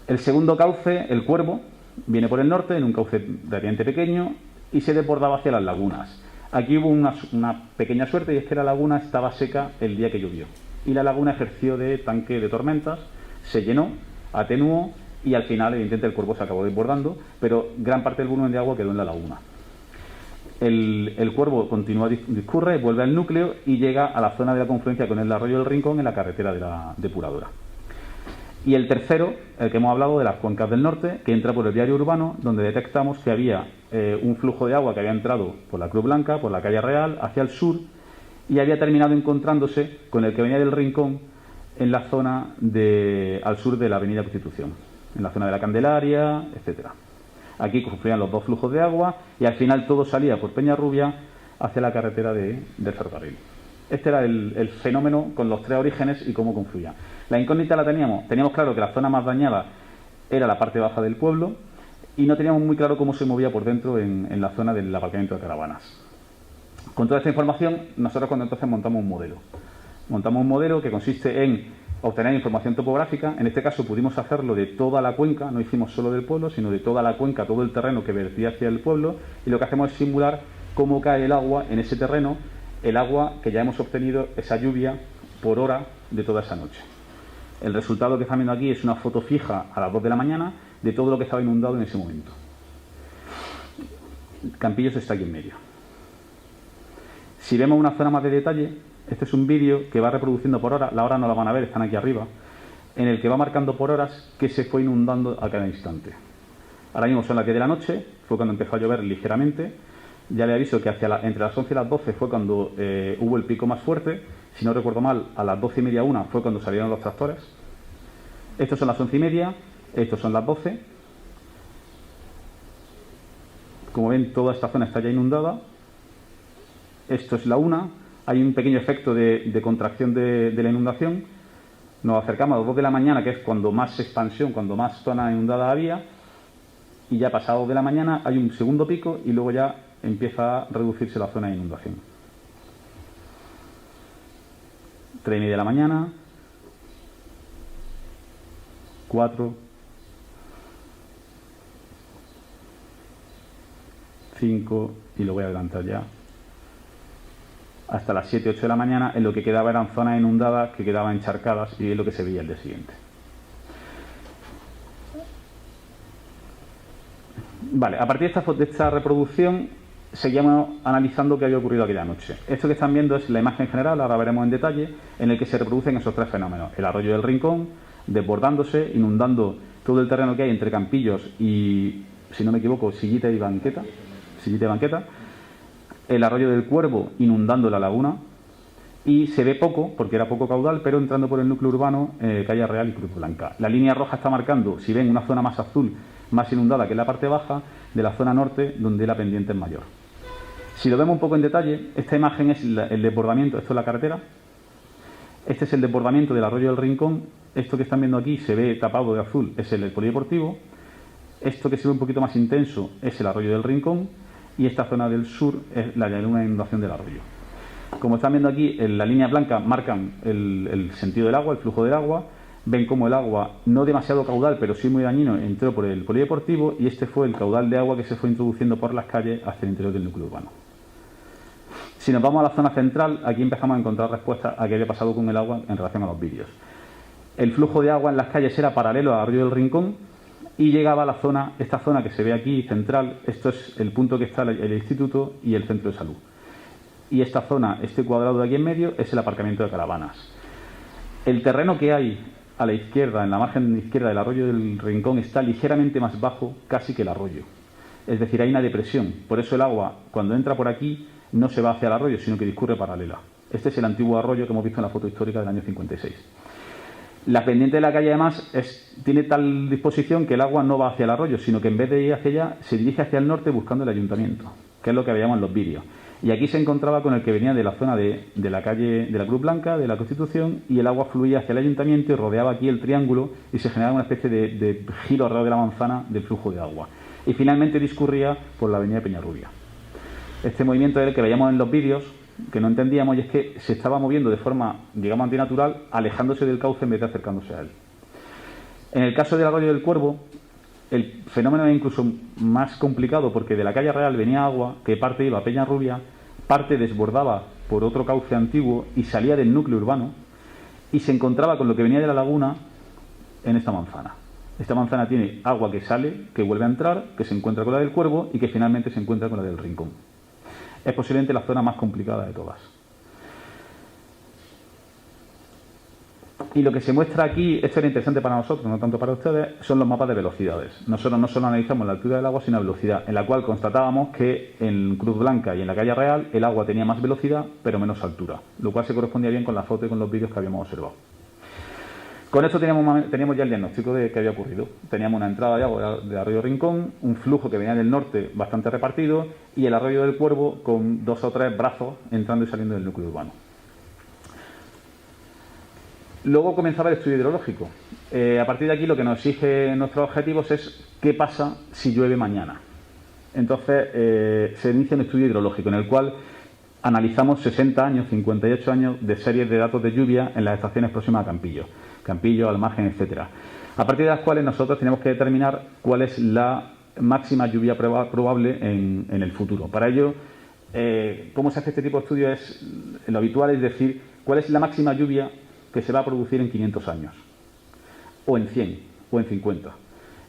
El segundo cauce, el Cuervo, viene por el norte, en un cauce relativamente pequeño, y se desbordaba hacia las lagunas. Aquí hubo una pequeña suerte y es que la laguna estaba seca el día que llovió. Y la laguna ejerció de tanque de tormentas, se llenó, atenuó y al final evidentemente el Cuervo se acabó desbordando, pero gran parte del volumen de agua quedó en la laguna. El Cuervo continúa, discurre, vuelve al núcleo y llega a la zona de la confluencia con el arroyo del Rincón en la carretera de la depuradora. Y el tercero, el que hemos hablado, de las cuencas del norte, que entra por el viario urbano, donde detectamos que había un flujo de agua que había entrado por la Cruz Blanca, por la calle Real, hacia el sur, y había terminado encontrándose con el que venía del Rincón en la zona al sur de la avenida Constitución, en la zona de la Candelaria, etcétera. Aquí confluían los 2 flujos de agua y al final todo salía por Peñarrubia hacia la carretera del ferrocarril. Este era el fenómeno con los 3 orígenes y cómo confluía. La incógnita la teníamos claro que la zona más dañada era la parte baja del pueblo y no teníamos muy claro cómo se movía por dentro en la zona del aparcamiento de caravanas. Con toda esta información, nosotros cuando entonces montamos un modelo. Montamos un modelo que consiste en obtener información topográfica. En este caso pudimos hacerlo de toda la cuenca, no hicimos solo del pueblo, sino de toda la cuenca, todo el terreno que vertía hacia el pueblo, y lo que hacemos es simular cómo cae el agua en ese terreno, el agua que ya hemos obtenido, esa lluvia por hora de toda esa noche. El resultado que están viendo aquí es una foto fija a las 2 de la mañana de todo lo que estaba inundado en ese momento. Campillos está aquí en medio. Si vemos una zona más de detalle, este es un vídeo que va reproduciendo por hora, la hora no la van a ver, están aquí arriba, en el que va marcando por horas que se fue inundando a cada instante. Ahora mismo son las 10 de la noche, fue cuando empezó a llover ligeramente. Ya le aviso que entre las 11 y las 12 fue cuando hubo el pico más fuerte. Si no recuerdo mal, a las 12:30, 1 fue cuando salieron los tractores. Estos son las 11:30, estos son las 12. Como ven, toda esta zona está ya inundada. Esto es la 1. Hay un pequeño efecto de contracción de la inundación. Nos acercamos a las 2 de la mañana, que es cuando más expansión, cuando más zona inundada había. Y ya pasado de la mañana hay un segundo pico y luego ya empieza a reducirse la zona de inundación. 3:30 de la mañana, 4, 5, y lo voy a adelantar ya, hasta las 7, 8 de la mañana. En lo que quedaba eran zonas inundadas que quedaban encharcadas y es lo que se veía el día siguiente. Vale, a partir de esta reproducción seguíamos analizando qué había ocurrido aquella noche. Esto que están viendo es la imagen general, ahora veremos en detalle, en el que se reproducen esos tres fenómenos. El arroyo del Rincón, desbordándose, inundando todo el terreno que hay entre Campillos y, si no me equivoco, Sillita y Banqueta. El arroyo del Cuervo inundando la laguna, y se ve poco, porque era poco caudal, pero entrando por el núcleo urbano, Calle Real y Cruz Blanca. La línea roja está marcando, si ven, una zona más azul, más inundada, que es la parte baja de la zona norte, donde la pendiente es mayor. Si lo vemos un poco en detalle, esta imagen es el desbordamiento, esto es la carretera, este es el desbordamiento del arroyo del Rincón, esto que están viendo aquí se ve tapado de azul, es el polideportivo, esto que se ve un poquito más intenso es el arroyo del Rincón, y esta zona del sur es la de una inundación del arroyo. Como están viendo aquí, en la línea blanca marcan el sentido del agua, el flujo del agua. Ven como el agua, no demasiado caudal, pero sí muy dañino, entró por el polideportivo, y este fue el caudal de agua que se fue introduciendo por las calles hacia el interior del núcleo urbano. Si nos vamos a la zona central, aquí empezamos a encontrar respuestas a qué había pasado con el agua en relación a los vídeos. El flujo de agua en las calles era paralelo al arroyo del Rincón y llegaba a la zona, esta zona que se ve aquí, central. Esto es el punto que está el instituto y el centro de salud. Y esta zona, este cuadrado de aquí en medio, es el aparcamiento de caravanas. El terreno que hay a la izquierda, en la margen izquierda del arroyo del Rincón, está ligeramente más bajo casi que el arroyo. Es decir, hay una depresión. Por eso el agua, cuando entra por aquí, no se va hacia el arroyo, sino que discurre paralela. Este es el antiguo arroyo que hemos visto en la foto histórica del año 56. La pendiente de la calle, además, tiene tal disposición que el agua no va hacia el arroyo, sino que en vez de ir hacia allá, se dirige hacia el norte buscando el ayuntamiento, que es lo que veíamos en los vídeos. Y aquí se encontraba con el que venía de la zona de la calle de la Cruz Blanca, de la Constitución, y el agua fluía hacia el ayuntamiento y rodeaba aquí el triángulo y se generaba una especie de giro alrededor de la manzana del flujo de agua. Y finalmente discurría por la avenida Peñarrubia. Este movimiento era el que veíamos en los vídeos, que no entendíamos, y es que se estaba moviendo de forma, digamos, antinatural, alejándose del cauce en vez de acercándose a él. En el caso del arroyo del Cuervo, el fenómeno era incluso más complicado, porque de la calle Real venía agua que parte iba a Peñarrubia, parte desbordaba por otro cauce antiguo y salía del núcleo urbano y se encontraba con lo que venía de la laguna en esta manzana. Esta manzana tiene agua que sale, que vuelve a entrar, que se encuentra con la del Cuervo y que finalmente se encuentra con la del Rincón. Es posiblemente la zona más complicada de todas. Y lo que se muestra aquí, esto era interesante para nosotros, no tanto para ustedes, son los mapas de velocidades. Nosotros no solo analizamos la altura del agua, sino la velocidad, en la cual constatábamos que en Cruz Blanca y en la calle Real el agua tenía más velocidad, pero menos altura, lo cual se correspondía bien con la foto y con los vídeos que habíamos observado. Con esto teníamos ya el diagnóstico de qué había ocurrido. Teníamos una entrada de agua de arroyo Rincón, un flujo que venía del norte bastante repartido, y el arroyo del Cuervo con 2 o 3 brazos entrando y saliendo del núcleo urbano. Luego comenzaba el estudio hidrológico. A partir de aquí lo que nos exige nuestros objetivos es qué pasa si llueve mañana. Entonces se inicia un estudio hidrológico en el cual analizamos 60 años, 58 años de series de datos de lluvia en las estaciones próximas a Campillo, al margen, etcétera. A partir de las cuales nosotros tenemos que determinar cuál es la máxima lluvia probable en el futuro. Para ello, cómo se hace este tipo de estudios lo habitual es decir cuál es la máxima lluvia que se va a producir en 500 años, o en 100, o en 50.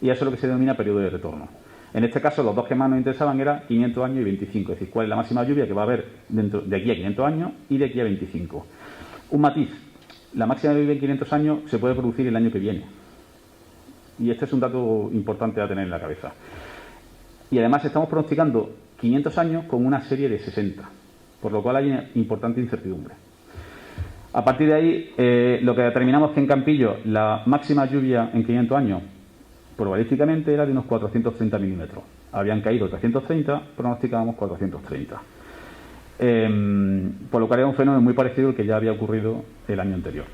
Y eso es lo que se denomina periodo de retorno. En este caso, los dos que más nos interesaban eran 500 años y 25, es decir, cuál es la máxima lluvia que va a haber dentro de aquí a 500 años y de aquí a 25. Un matiz, la máxima lluvia en 500 años se puede producir el año que viene. Y este es un dato importante a tener en la cabeza. Y además estamos pronosticando 500 años con una serie de 60, por lo cual hay una importante incertidumbre. A partir de ahí, lo que determinamos es que en Campillo la máxima lluvia en 500 años probabilísticamente era de unos 430 milímetros. Habían caído 330, pronosticábamos 430. Por lo cual era un fenómeno muy parecido al que ya había ocurrido el año anterior.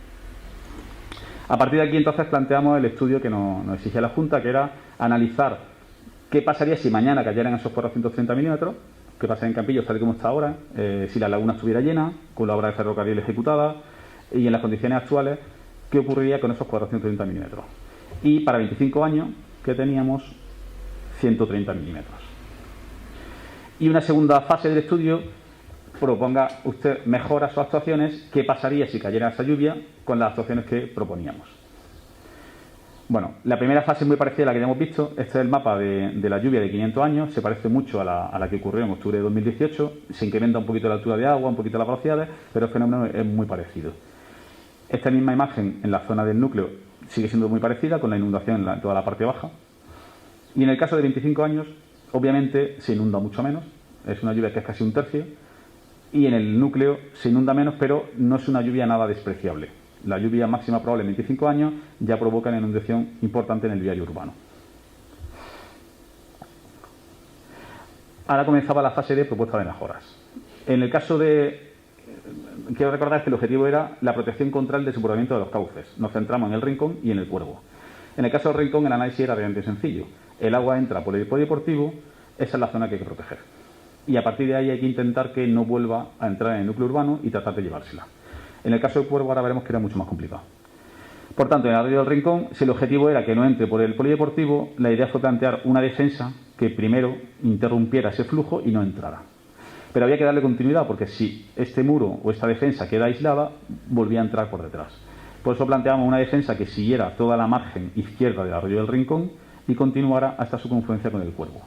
A partir de aquí entonces planteamos el estudio que nos exigía la Junta, que era analizar qué pasaría si mañana cayeran esos 430 milímetros, qué pasaría en Campillo tal y como está ahora, si la laguna estuviera llena, con la obra de ferrocarril ejecutada, y en las condiciones actuales, ¿qué ocurriría con esos 430 milímetros? Y para 25 años, que teníamos 130 milímetros. Y una segunda fase del estudio, proponga usted mejoras o actuaciones, ¿qué pasaría si cayera esa lluvia con las actuaciones que proponíamos? Bueno, la primera fase es muy parecida a la que ya hemos visto. Este es el mapa de la lluvia de 500 años. Se parece mucho a la que ocurrió en octubre de 2018. Se incrementa un poquito la altura de agua, un poquito las velocidades, pero el fenómeno es muy parecido. Esta misma imagen en la zona del núcleo sigue siendo muy parecida, con la inundación en toda la parte baja. Y en el caso de 25 años, obviamente se inunda mucho menos. Es una lluvia que es casi un tercio. Y en el núcleo se inunda menos, pero no es una lluvia nada despreciable. La lluvia máxima probable en 25 años ya provoca una inundación importante en el viario urbano. Ahora comenzaba la fase de propuesta de mejoras. En el caso de... Quiero recordar que el objetivo era la protección contra el desbordamiento de los cauces. Nos centramos en el Rincón y en el Cuervo. En el caso del Rincón, el análisis era realmente sencillo. El agua entra por el polideportivo, esa es la zona que hay que proteger. Y a partir de ahí hay que intentar que no vuelva a entrar en el núcleo urbano y tratar de llevársela. En el caso del Cuervo ahora veremos que era mucho más complicado. Por tanto, en el arroyo del Rincón, si el objetivo era que no entre por el polideportivo, la idea fue plantear una defensa que primero interrumpiera ese flujo y no entrara. Pero había que darle continuidad, porque si este muro o esta defensa queda aislada, volvía a entrar por detrás. Por eso planteamos una defensa que siguiera toda la margen izquierda del arroyo del Rincón y continuara hasta su confluencia con el Cuervo.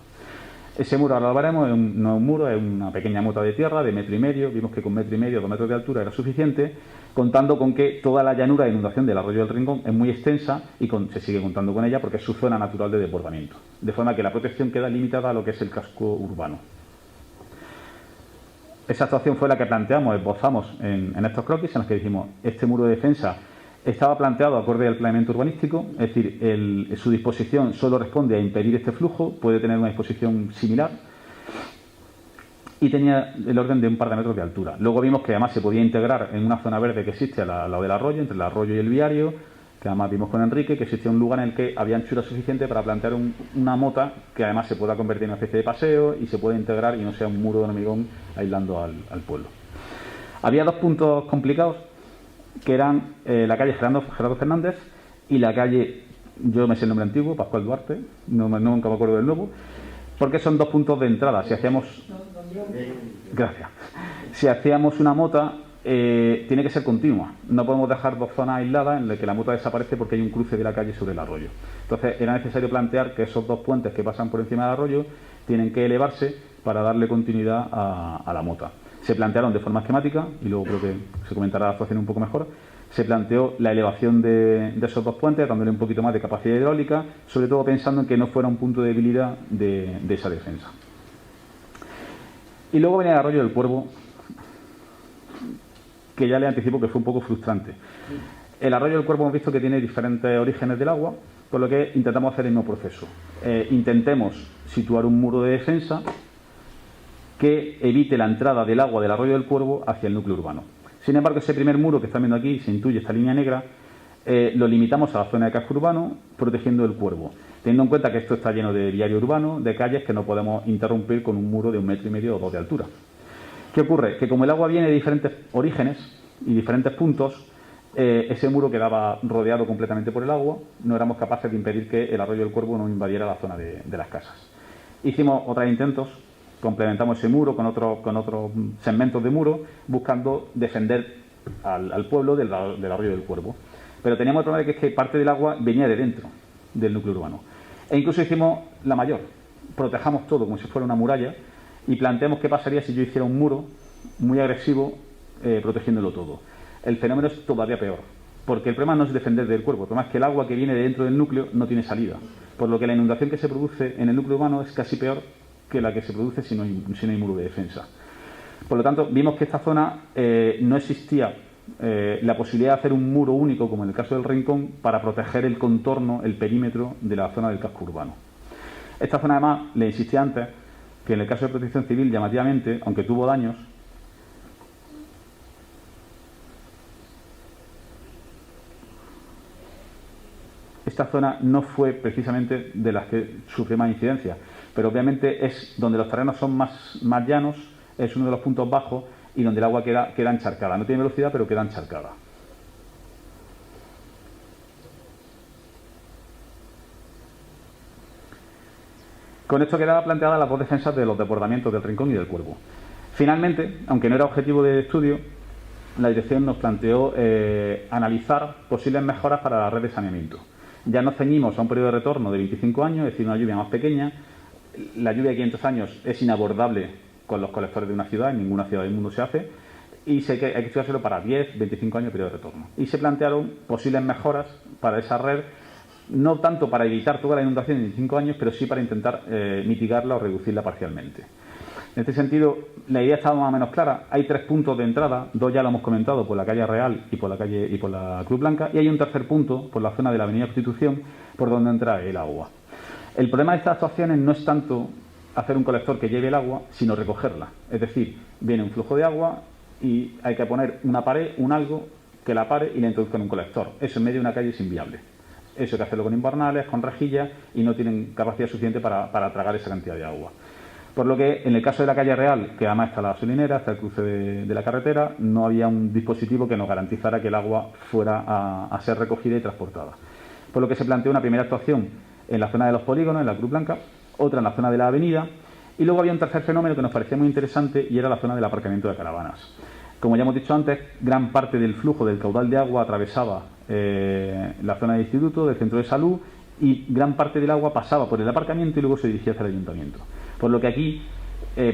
Ese muro, ahora lo veremos, no es un muro, es una pequeña mota de tierra de 1,5 metros. Vimos que con 1,5 metros, 2 metros de altura era suficiente, contando con que toda la llanura de inundación del arroyo del Rincón es muy extensa y se sigue contando con ella porque es su zona natural de desbordamiento. De forma que la protección queda limitada a lo que es el casco urbano. Esa actuación fue la que planteamos, esbozamos en estos croquis, en los que dijimos, este muro de defensa estaba planteado acorde al planeamiento urbanístico, es decir, su disposición solo responde a impedir este flujo, puede tener una disposición similar, y tenía el orden de un par de metros de altura. Luego vimos que además se podía integrar en una zona verde que existe al lado del arroyo, entre el arroyo y el viario, que además vimos con Enrique, que existía un lugar en el que había anchura suficiente para plantear una mota que además se pueda convertir en una especie de paseo y se pueda integrar y no sea un muro de hormigón aislando al pueblo. Había dos puntos complicados, que eran la calle Gerardo Fernández y la calle, yo me sé el nombre antiguo, Pascual Duarte, nunca me acuerdo del nuevo, porque son dos puntos de entrada. Si hacíamos... Gracias. Si hacíamos una mota, tiene que ser continua. No podemos dejar dos zonas aisladas en las que la mota desaparece porque hay un cruce de la calle sobre el arroyo. Entonces era necesario plantear que esos dos puentes que pasan por encima del arroyo tienen que elevarse para darle continuidad a la mota. Se plantearon de forma esquemática, y luego creo que se comentará la actuación un poco mejor, se planteó la elevación de esos dos puentes, dándole un poquito más de capacidad hidráulica, sobre todo pensando en que no fuera un punto de debilidad de esa defensa. Y luego venía el arroyo del Cuervo, que ya le anticipo que fue un poco frustrante. El arroyo del Cuervo hemos visto que tiene diferentes orígenes del agua, por lo que intentamos hacer el mismo proceso. Intentemos situar un muro de defensa que evite la entrada del agua del arroyo del Cuervo hacia el núcleo urbano. Sin embargo, ese primer muro que están viendo aquí, se intuye esta línea negra, lo limitamos a la zona de casco urbano, protegiendo el Cuervo, teniendo en cuenta que esto está lleno de viario urbano, de calles que no podemos interrumpir con un muro de 1,5 metros o 2 de altura. ¿Qué ocurre? Que como el agua viene de diferentes orígenes y diferentes puntos, ese muro quedaba rodeado completamente por el agua, no éramos capaces de impedir que el arroyo del Cuervo no invadiera la zona de las casas. Hicimos otros intentos, complementamos ese muro con otros segmentos de muro, buscando defender al pueblo del arroyo del Cuervo. Pero teníamos otro problema, que es que parte del agua venía de dentro del núcleo urbano. E incluso hicimos la mayor, protejamos todo como si fuera una muralla y planteamos qué pasaría si yo hiciera un muro muy agresivo protegiéndolo todo. El fenómeno es todavía peor, porque el problema no es defender del Cuervo, el problema es que el agua que viene de dentro del núcleo no tiene salida, por lo que la inundación que se produce en el núcleo urbano es casi peor que la que se produce si no hay muro de defensa. Por lo tanto, vimos que esta zona no existía la posibilidad de hacer un muro único, como en el caso del Rincón, para proteger el contorno, el perímetro de la zona del casco urbano. Esta zona, además, le insistí antes, que en el caso de Protección Civil, llamativamente, aunque tuvo daños, esta zona no fue precisamente de las que sufrió más incidencia, pero obviamente es donde los terrenos son más llanos, es uno de los puntos bajos y donde el agua queda encharcada. No tiene velocidad, pero queda encharcada. Con esto quedaba planteada las dos defensas de los desbordamientos del Rincón y del Cuervo. Finalmente, aunque no era objetivo de estudio, la dirección nos planteó analizar posibles mejoras para la red de saneamiento. Ya nos ceñimos a un periodo de retorno de 25 años, es decir, una lluvia más pequeña. La lluvia de 500 años es inabordable con los colectores de una ciudad, en ninguna ciudad del mundo se hace, y hay que estudiárselo para 10, 25 años de periodo de retorno. Y se plantearon posibles mejoras para esa red, no tanto para evitar toda la inundación en 25 años, pero sí para intentar mitigarla o reducirla parcialmente. En este sentido, la idea estaba más o menos clara. Hay 3 puntos de entrada, 2 ya lo hemos comentado, por la calle Real y por la Cruz Blanca, y hay un tercer punto por la zona de la Avenida Constitución, por donde entra el agua. El problema de estas actuaciones no es tanto hacer un colector que lleve el agua, sino recogerla. Es decir, viene un flujo de agua y hay que poner una pared, un algo que la pare y la introduzca en un colector. Eso en medio de una calle es inviable. Eso hay que hacerlo con invernales, con rejillas, y no tienen capacidad suficiente para tragar esa cantidad de agua. Por lo que, en el caso de la calle Real, que además está la gasolinera, está el cruce de la carretera, no había un dispositivo que nos garantizara que el agua fuera a ser recogida y transportada. Por lo que se planteó una primera actuación en la zona de los polígonos, en la Cruz Blanca, otra en la zona de la avenida, y luego había un tercer fenómeno que nos parecía muy interesante, y era la zona del aparcamiento de caravanas. Como ya hemos dicho antes, gran parte del flujo del caudal de agua atravesaba la zona del instituto, del centro de salud, y gran parte del agua pasaba por el aparcamiento y luego se dirigía hacia el ayuntamiento. Por lo que aquí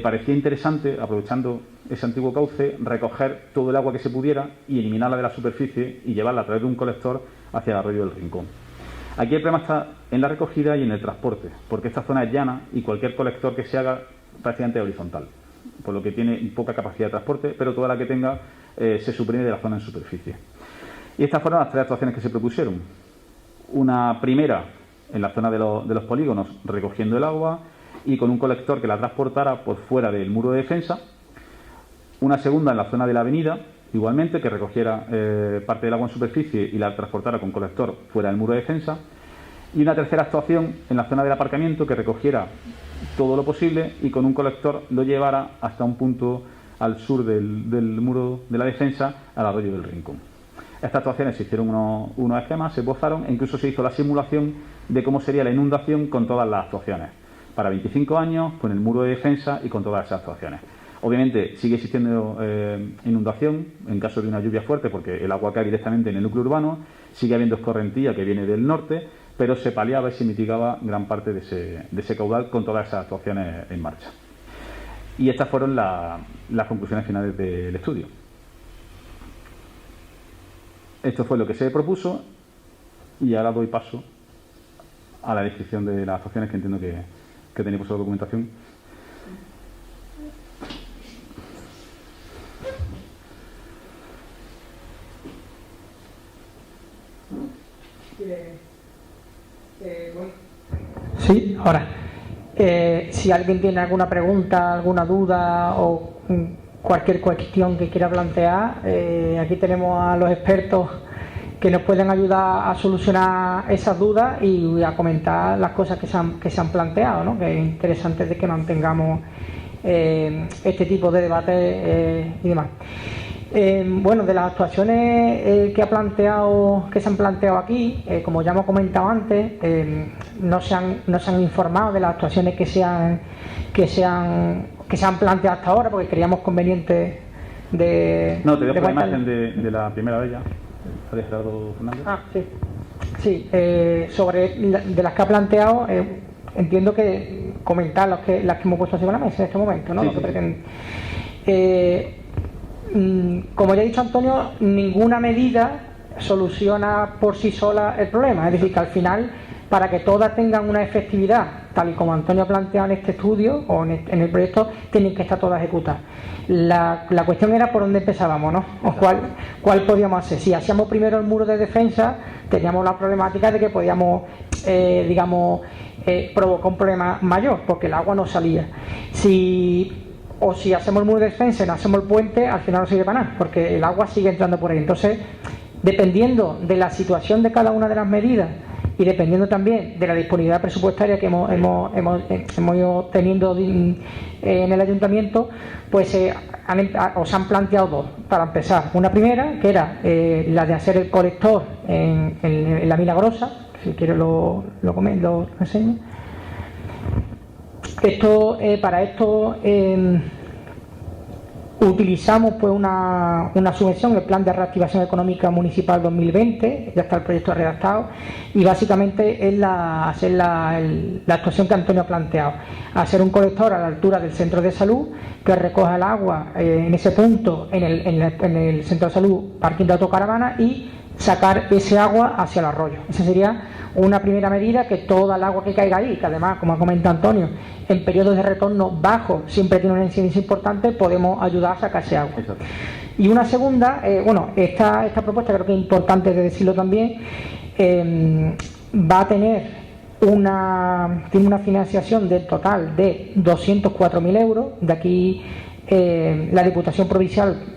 parecía interesante, aprovechando ese antiguo cauce, recoger todo el agua que se pudiera y eliminarla de la superficie y llevarla a través de un colector hacia el arroyo del Rincón. Aquí el problema está en la recogida y en el transporte, porque esta zona es llana y cualquier colector que se haga prácticamente horizontal, por lo que tiene poca capacidad de transporte, pero toda la que tenga se suprime de la zona en superficie. Y estas fueron las 3 actuaciones que se propusieron. Una primera en la zona de los polígonos, recogiendo el agua y con un colector que la transportara por fuera del muro de defensa. Una segunda en la zona de la avenida, igualmente, que recogiera parte del agua en superficie y la transportara con colector fuera del muro de defensa. Y una tercera actuación en la zona del aparcamiento, que recogiera todo lo posible y con un colector lo llevara hasta un punto al sur del muro de la defensa, al arroyo del Rincón. Estas actuaciones se hicieron unos esquemas, se esbozaron e incluso se hizo la simulación de cómo sería la inundación con todas las actuaciones. Para 25 años, con el muro de defensa y con todas esas actuaciones. Obviamente sigue existiendo inundación en caso de una lluvia fuerte, porque el agua cae directamente en el núcleo urbano, sigue habiendo escorrentía que viene del norte, pero se paliaba y se mitigaba gran parte de ese caudal con todas esas actuaciones en marcha. Y estas fueron las conclusiones finales del estudio. Esto fue lo que se propuso y ahora doy paso a la descripción de las actuaciones que entiendo que tenéis por la documentación. Sí, ahora, si alguien tiene alguna pregunta, alguna duda o cualquier cuestión que quiera plantear, aquí tenemos a los expertos que nos pueden ayudar a solucionar esas dudas y a comentar las cosas que se han planteado, ¿no? Que es interesante de que mantengamos este tipo de debate y demás. Bueno, de las actuaciones que se han planteado aquí, como ya hemos comentado antes, no se han informado de las actuaciones que se han planteado hasta ahora, porque creíamos conveniente de... No, te dejo la imagen de la primera de ellas. Gerardo Fernández. Ah, sí. Sí, de las que ha planteado, entiendo que comentar las que hemos puesto encima de la mesa en este momento, ¿no? Sí, Lo que pretende. Como ya ha dicho Antonio, ninguna medida soluciona por sí sola el problema. Es decir, que al final, para que todas tengan una efectividad, tal y como Antonio ha planteado en este estudio o en el proyecto, tienen que estar todas ejecutadas. La cuestión era por dónde empezábamos, ¿no? O cuál podíamos hacer. Si hacíamos primero el muro de defensa, teníamos la problemática de que podíamos, provocar un problema mayor, porque el agua no salía. O si hacemos el muro de defensa y no hacemos el puente, al final no sirve para nada, porque el agua sigue entrando por ahí. Entonces, dependiendo de la situación de cada una de las medidas y dependiendo también de la disponibilidad presupuestaria que hemos ido teniendo en el ayuntamiento, pues se han planteado dos. Para empezar, una primera, que era la de hacer el colector en la Milagrosa, si quiero lo enseño. Para esto utilizamos pues una subvención, el Plan de Reactivación Económica Municipal 2020, ya está el proyecto redactado, y básicamente es hacer la actuación que Antonio ha planteado, hacer un colector a la altura del centro de salud que recoja el agua en ese punto, en el centro de salud, parking de autocaravana, y sacar ese agua hacia el arroyo. Esa sería una primera medida, que toda el agua que caiga ahí, que además, como ha comentado Antonio, en periodos de retorno bajos siempre tiene una incidencia importante, podemos ayudar a sacar ese agua. Exacto. Y una segunda, esta propuesta creo que es importante de decirlo también, va a tener tiene una financiación del total de 204.000 euros. De aquí la Diputación Provincial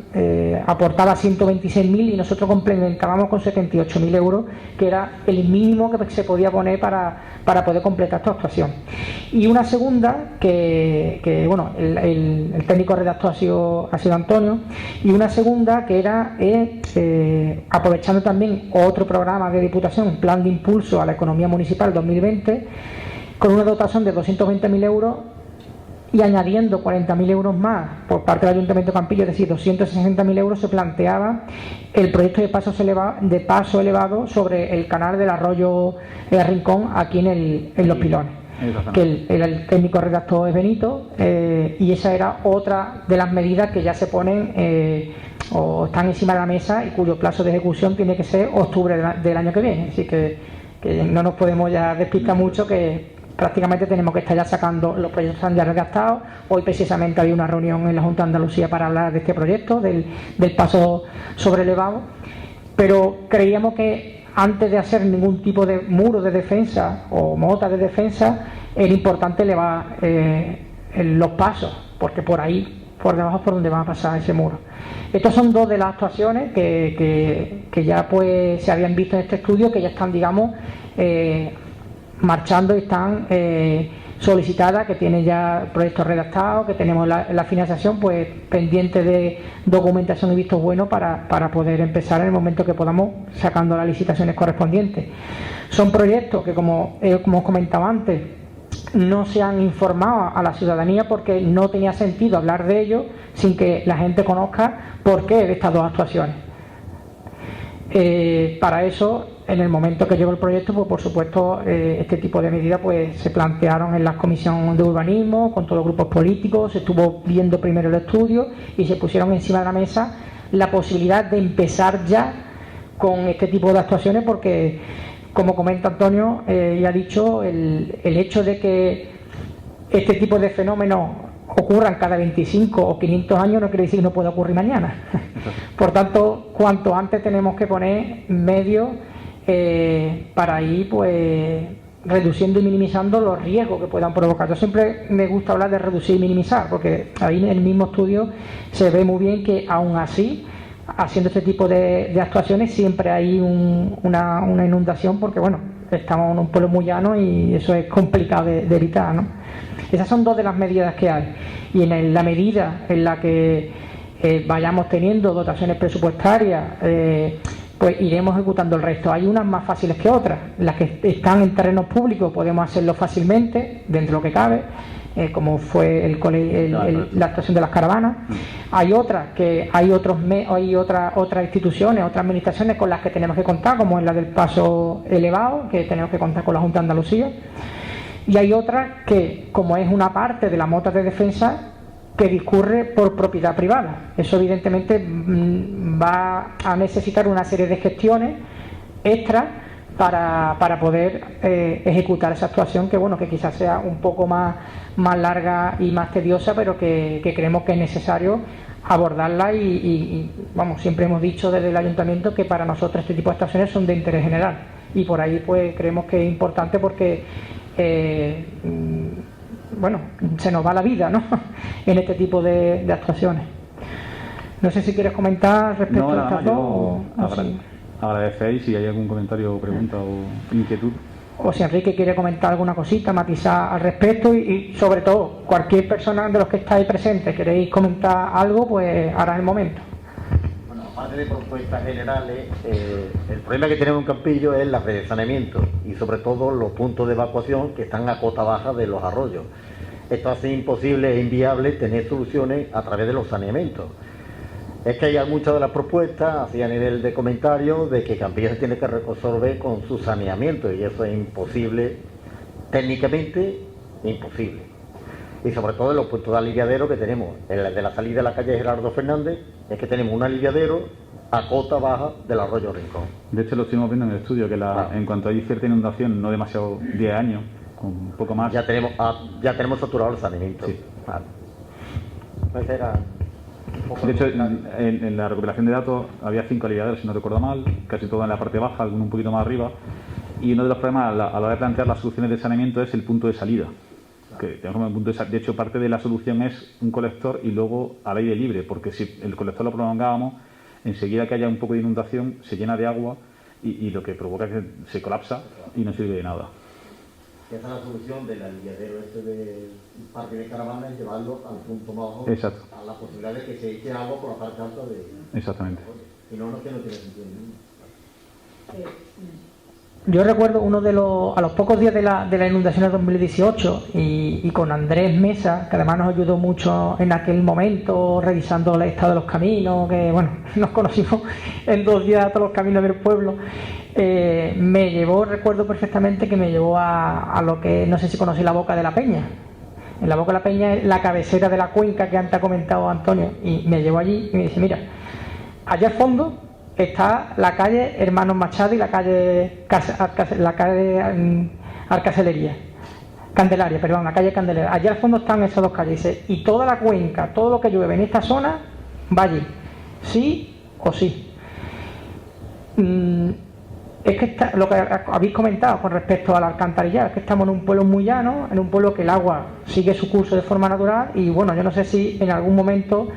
aportaba 126.000 y nosotros complementábamos con 78.000 euros, que era el mínimo que se podía poner para poder completar esta actuación. Y una segunda, que el técnico redactor ha sido Antonio, y una segunda que era aprovechando también otro programa de Diputación, un plan de impulso a la economía municipal 2020, con una dotación de 220.000 euros, y añadiendo 40.000 euros más por parte del Ayuntamiento de Campillo, es decir, 260.000 euros, se planteaba el proyecto de paso elevado sobre el canal del arroyo Rincón, aquí en Los Pilones, que el técnico redactor es Benito, y esa era otra de las medidas que ya se ponen o están encima de la mesa, y cuyo plazo de ejecución tiene que ser octubre del año que viene. Así que no nos podemos ya despistar mucho, que prácticamente tenemos que estar ya sacando, los proyectos están ya redactados. Hoy precisamente había una reunión en la Junta de Andalucía para hablar de este proyecto, del paso sobrelevado, pero creíamos que antes de hacer ningún tipo de muro de defensa o mota de defensa, era importante elevar los pasos, porque por ahí, por debajo, es por donde va a pasar ese muro. Estas son dos de las actuaciones que ya pues se habían visto en este estudio, que ya están, digamos, marchando y están solicitadas, que tienen ya proyectos redactados, que tenemos la financiación pues pendiente de documentación y vistos buenos para poder empezar en el momento que podamos, sacando las licitaciones correspondientes. Son proyectos que, como os comentaba antes, no se han informado a la ciudadanía, porque no tenía sentido hablar de ellos sin que la gente conozca por qué de estas dos actuaciones. Para eso, en el momento que llegó el proyecto, pues por supuesto este tipo de medidas pues se plantearon en la comisión de urbanismo con todos los grupos políticos, se estuvo viendo primero el estudio y se pusieron encima de la mesa la posibilidad de empezar ya con este tipo de actuaciones, porque, como comenta Antonio y ha dicho, el hecho de que este tipo de fenómenos ocurran cada 25 o 500 años no quiere decir que no pueda ocurrir mañana. Por tanto, cuanto antes tenemos que poner medios para ir pues reduciendo y minimizando los riesgos que puedan provocar. Yo siempre me gusta hablar de reducir y minimizar, porque ahí en el mismo estudio se ve muy bien que aún así, haciendo este tipo de actuaciones, siempre hay una inundación, porque bueno, estamos en un pueblo muy llano y eso es complicado de evitar, ¿no? Esas son dos de las medidas que hay, y en la medida en la que vayamos teniendo dotaciones presupuestarias, pues iremos ejecutando el resto. Hay unas más fáciles que otras. Las que están en terrenos públicos podemos hacerlo fácilmente, dentro de lo que cabe, como fue la actuación de las caravanas. Hay otras que hay otras instituciones, otras administraciones con las que tenemos que contar, como es la del paso elevado, que tenemos que contar con la Junta de Andalucía. Y hay otras que, como es una parte de la mota de defensa, que discurre por propiedad privada. Eso evidentemente va a necesitar una serie de gestiones extras para poder ejecutar esa actuación, que bueno, que quizás sea un poco más larga y más tediosa, pero que creemos que es necesario abordarla y vamos, siempre hemos dicho desde el Ayuntamiento que para nosotros este tipo de actuaciones son de interés general, y por ahí pues creemos que es importante, porque bueno, se nos va la vida, ¿no? En este tipo de actuaciones. No sé si quieres comentar respecto a estas dos. Agradeceréis si hay algún comentario o pregunta o inquietud. O si Enrique quiere comentar alguna cosita, matizar al respecto, y sobre todo, cualquier persona de los que estáis presentes queréis comentar algo, pues ahora es el momento. Bueno, aparte de propuestas generales, el problema que tenemos en Campillo es el saneamiento y sobre todo los puntos de evacuación que están a cota baja de los arroyos. esto hace imposible e inviable tener soluciones a través de los saneamientos. Es que hay muchas de las propuestas, así a nivel de comentarios, de que Campillo se tiene que resolver con su saneamiento, y eso es imposible, técnicamente imposible. Y sobre todo en los puntos de aliviadero que tenemos, en la de la salida de la calle Gerardo Fernández, es que tenemos un aliviadero a cota baja del arroyo Rincón. De hecho, lo estuvimos viendo en el estudio, que en cuanto hay cierta inundación, no demasiado 10 años, con un poco más... Ya tenemos saturado el saneamiento. Sí. Claro. Pues era un poco de hecho, en la recopilación de datos había 5 aliviaderos, si no recuerdo mal, casi todo en la parte baja, alguno un poquito más arriba. Y uno de los problemas a la hora de plantear las soluciones de saneamiento es el punto de salida. Que tenemos como punto de hecho, parte de la solución es un colector y luego al aire libre, porque si el colector lo prolongábamos, enseguida que haya un poco de inundación se llena de agua y lo que provoca es que se colapsa y no sirve de nada. Esa es la solución del aliviadero del parque de caravanas, llevarlo al punto más bajo. Exacto. A la posibilidad de que se eche agua por la parte alta de... Exactamente. Si no, que no tiene sentido ninguno. Yo recuerdo a los pocos días de la inundación de 2018 y con Andrés Mesa, que además nos ayudó mucho en aquel momento revisando el estado de los caminos, que bueno, nos conocimos en 2 días todos los caminos del pueblo. Recuerdo perfectamente que me llevó a lo que no sé si conocí, la Boca de la Peña. En la Boca de la Peña es la cabecera de la cuenca que antes ha comentado Antonio, y me llevó allí y me dice: mira, allá al fondo está la calle Hermanos Machado y la calle Candelaria, la calle Candelaria. Allá al fondo están esas 2 calles. Y toda la cuenca, todo lo que llueve en esta zona va allí, sí o sí. Es que lo que habéis comentado con respecto al alcantarillado, es que estamos en un pueblo muy llano, en un pueblo que el agua sigue su curso de forma natural, y bueno, yo no sé si en algún momento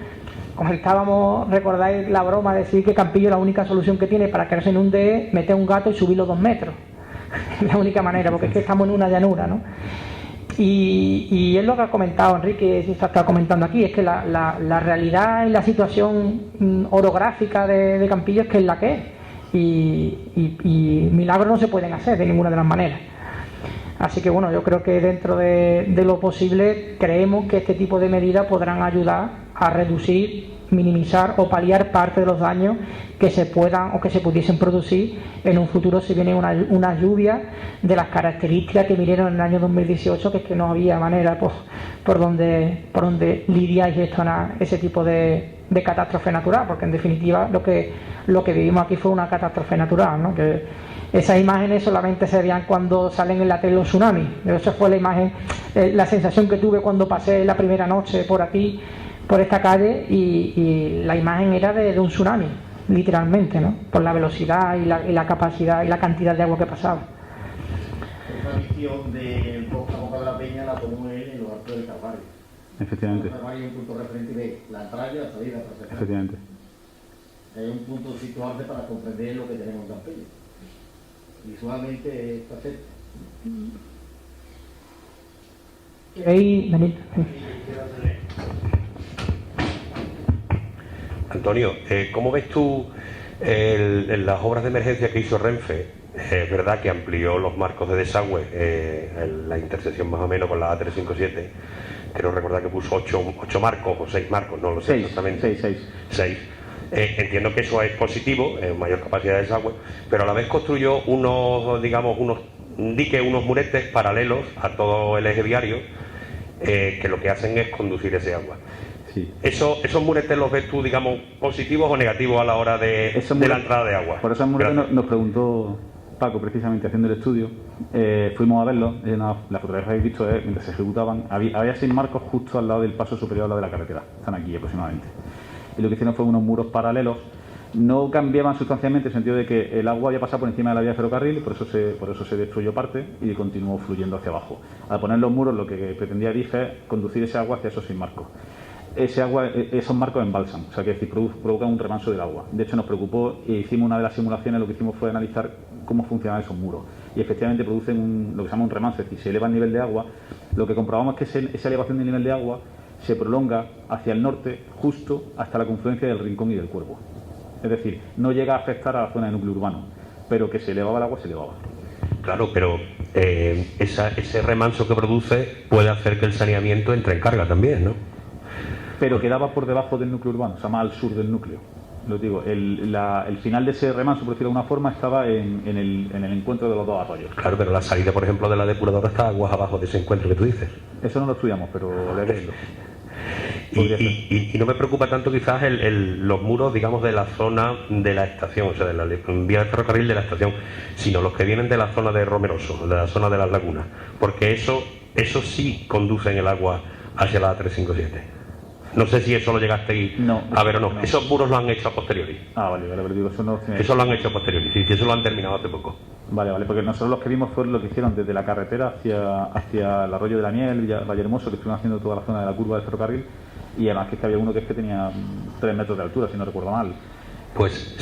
comentábamos, recordáis la broma de decir que Campillo la única solución que tiene para que no se inunde es meter un gato y subirlo 2 metros. Es la única manera, porque es que estamos en una llanura, ¿no? Y es lo que ha comentado Enrique, se está comentando aquí, es que la realidad y la situación orográfica de Campillo es que es la que es. Y milagros no se pueden hacer de ninguna de las maneras. Así que bueno, yo creo que dentro de lo posible creemos que este tipo de medidas podrán ayudar a reducir, minimizar o paliar parte de los daños que se puedan o que se pudiesen producir en un futuro si viene una lluvia de las características que vinieron en el año 2018, que es que no había manera por donde lidiar y gestionar ese tipo de catástrofe natural, porque en definitiva lo que vivimos aquí fue una catástrofe natural, ¿no? Que esas imágenes solamente se veían cuando salen en la tele los tsunamis. Esa fue la imagen, la sensación que tuve cuando pasé la primera noche por aquí, por esta calle, y la imagen era de un tsunami, literalmente, ¿no? Por la velocidad y la capacidad y la cantidad de agua que pasaba. Esa visión de la Boca de la Peña la tomó él en los Altos del Calvario. Efectivamente. El Calvario es un punto referente de la entrada y la salida. Efectivamente. Es un punto situarte para comprender lo que tenemos en Campillo. Visualmente está cerca. ¿Queréis venir? Antonio, ¿cómo ves tú las obras de emergencia que hizo Renfe? Es verdad que amplió los marcos de desagüe en la intersección más o menos con la A357. Creo recordar que puso 8 marcos o 6 marcos, no lo sé exactamente. 6. Entiendo que eso es positivo, mayor capacidad de desagüe, pero a la vez construyó unos diques, unos muretes paralelos a todo el eje viario, que lo que hacen es conducir ese agua. Sí. ¿Esos muretes los ves tú, digamos, positivos o negativos a la hora de la entrada de agua? Por esos muretes nos preguntó Paco, precisamente haciendo el estudio. Fuimos a verlo, la fotografía que habéis visto es mientras se ejecutaban. Había 6 marcos justo al lado del paso superior, al lado de la carretera. Están aquí aproximadamente. Y lo que hicieron fue unos muros paralelos. No cambiaban sustancialmente en el sentido de que el agua había pasado por encima de la vía de ferrocarril, por eso se destruyó parte y continuó fluyendo hacia abajo. Al poner los muros, lo que pretendía DIF es conducir ese agua hacia esos 6 marcos. Esos marcos embalsan, o sea, que es decir, provocan un remanso del agua. De hecho, nos preocupó e hicimos una de las simulaciones, lo que hicimos fue analizar cómo funcionaban esos muros. Y efectivamente producen lo que se llama un remanso, es decir, se eleva el nivel de agua. Lo que comprobamos es que esa elevación del nivel de agua se prolonga hacia el norte justo hasta la confluencia del Rincón y del Cuervo. Es decir, no llega a afectar a la zona de núcleo urbano, pero que se elevaba el agua, se elevaba. Claro, pero ese remanso que produce puede hacer que el saneamiento entre en carga también, ¿no? Pero quedaba por debajo del núcleo urbano, o sea, más al sur del núcleo. Lo digo, el final de ese remanso, por decirlo de alguna forma, estaba en el encuentro de los dos arroyos. Claro, pero la salida, por ejemplo, de la depuradora está aguas abajo de ese encuentro que tú dices. Eso no lo estudiamos, pero leerlo. Y no me preocupa tanto quizás los muros, digamos, de la zona de la estación, o sea, de la vía de ferrocarril de la estación, sino los que vienen de la zona de Romeroso, de la zona de las lagunas, porque eso sí conduce en el agua hacia la A357. No sé si eso lo llegasteis a ver o no. Esos muros lo han hecho a posteriori. Vale, pero digo, eso no... Eso lo han hecho a posteriori, sí, eso lo han terminado hace poco. Vale, porque nosotros los que vimos fue lo que hicieron desde la carretera hacia el arroyo de la Miel, Valle Hermoso, que estuvieron haciendo toda la zona de la curva del ferrocarril, y además que había uno que tenía 3 metros de altura, si no recuerdo mal. Pues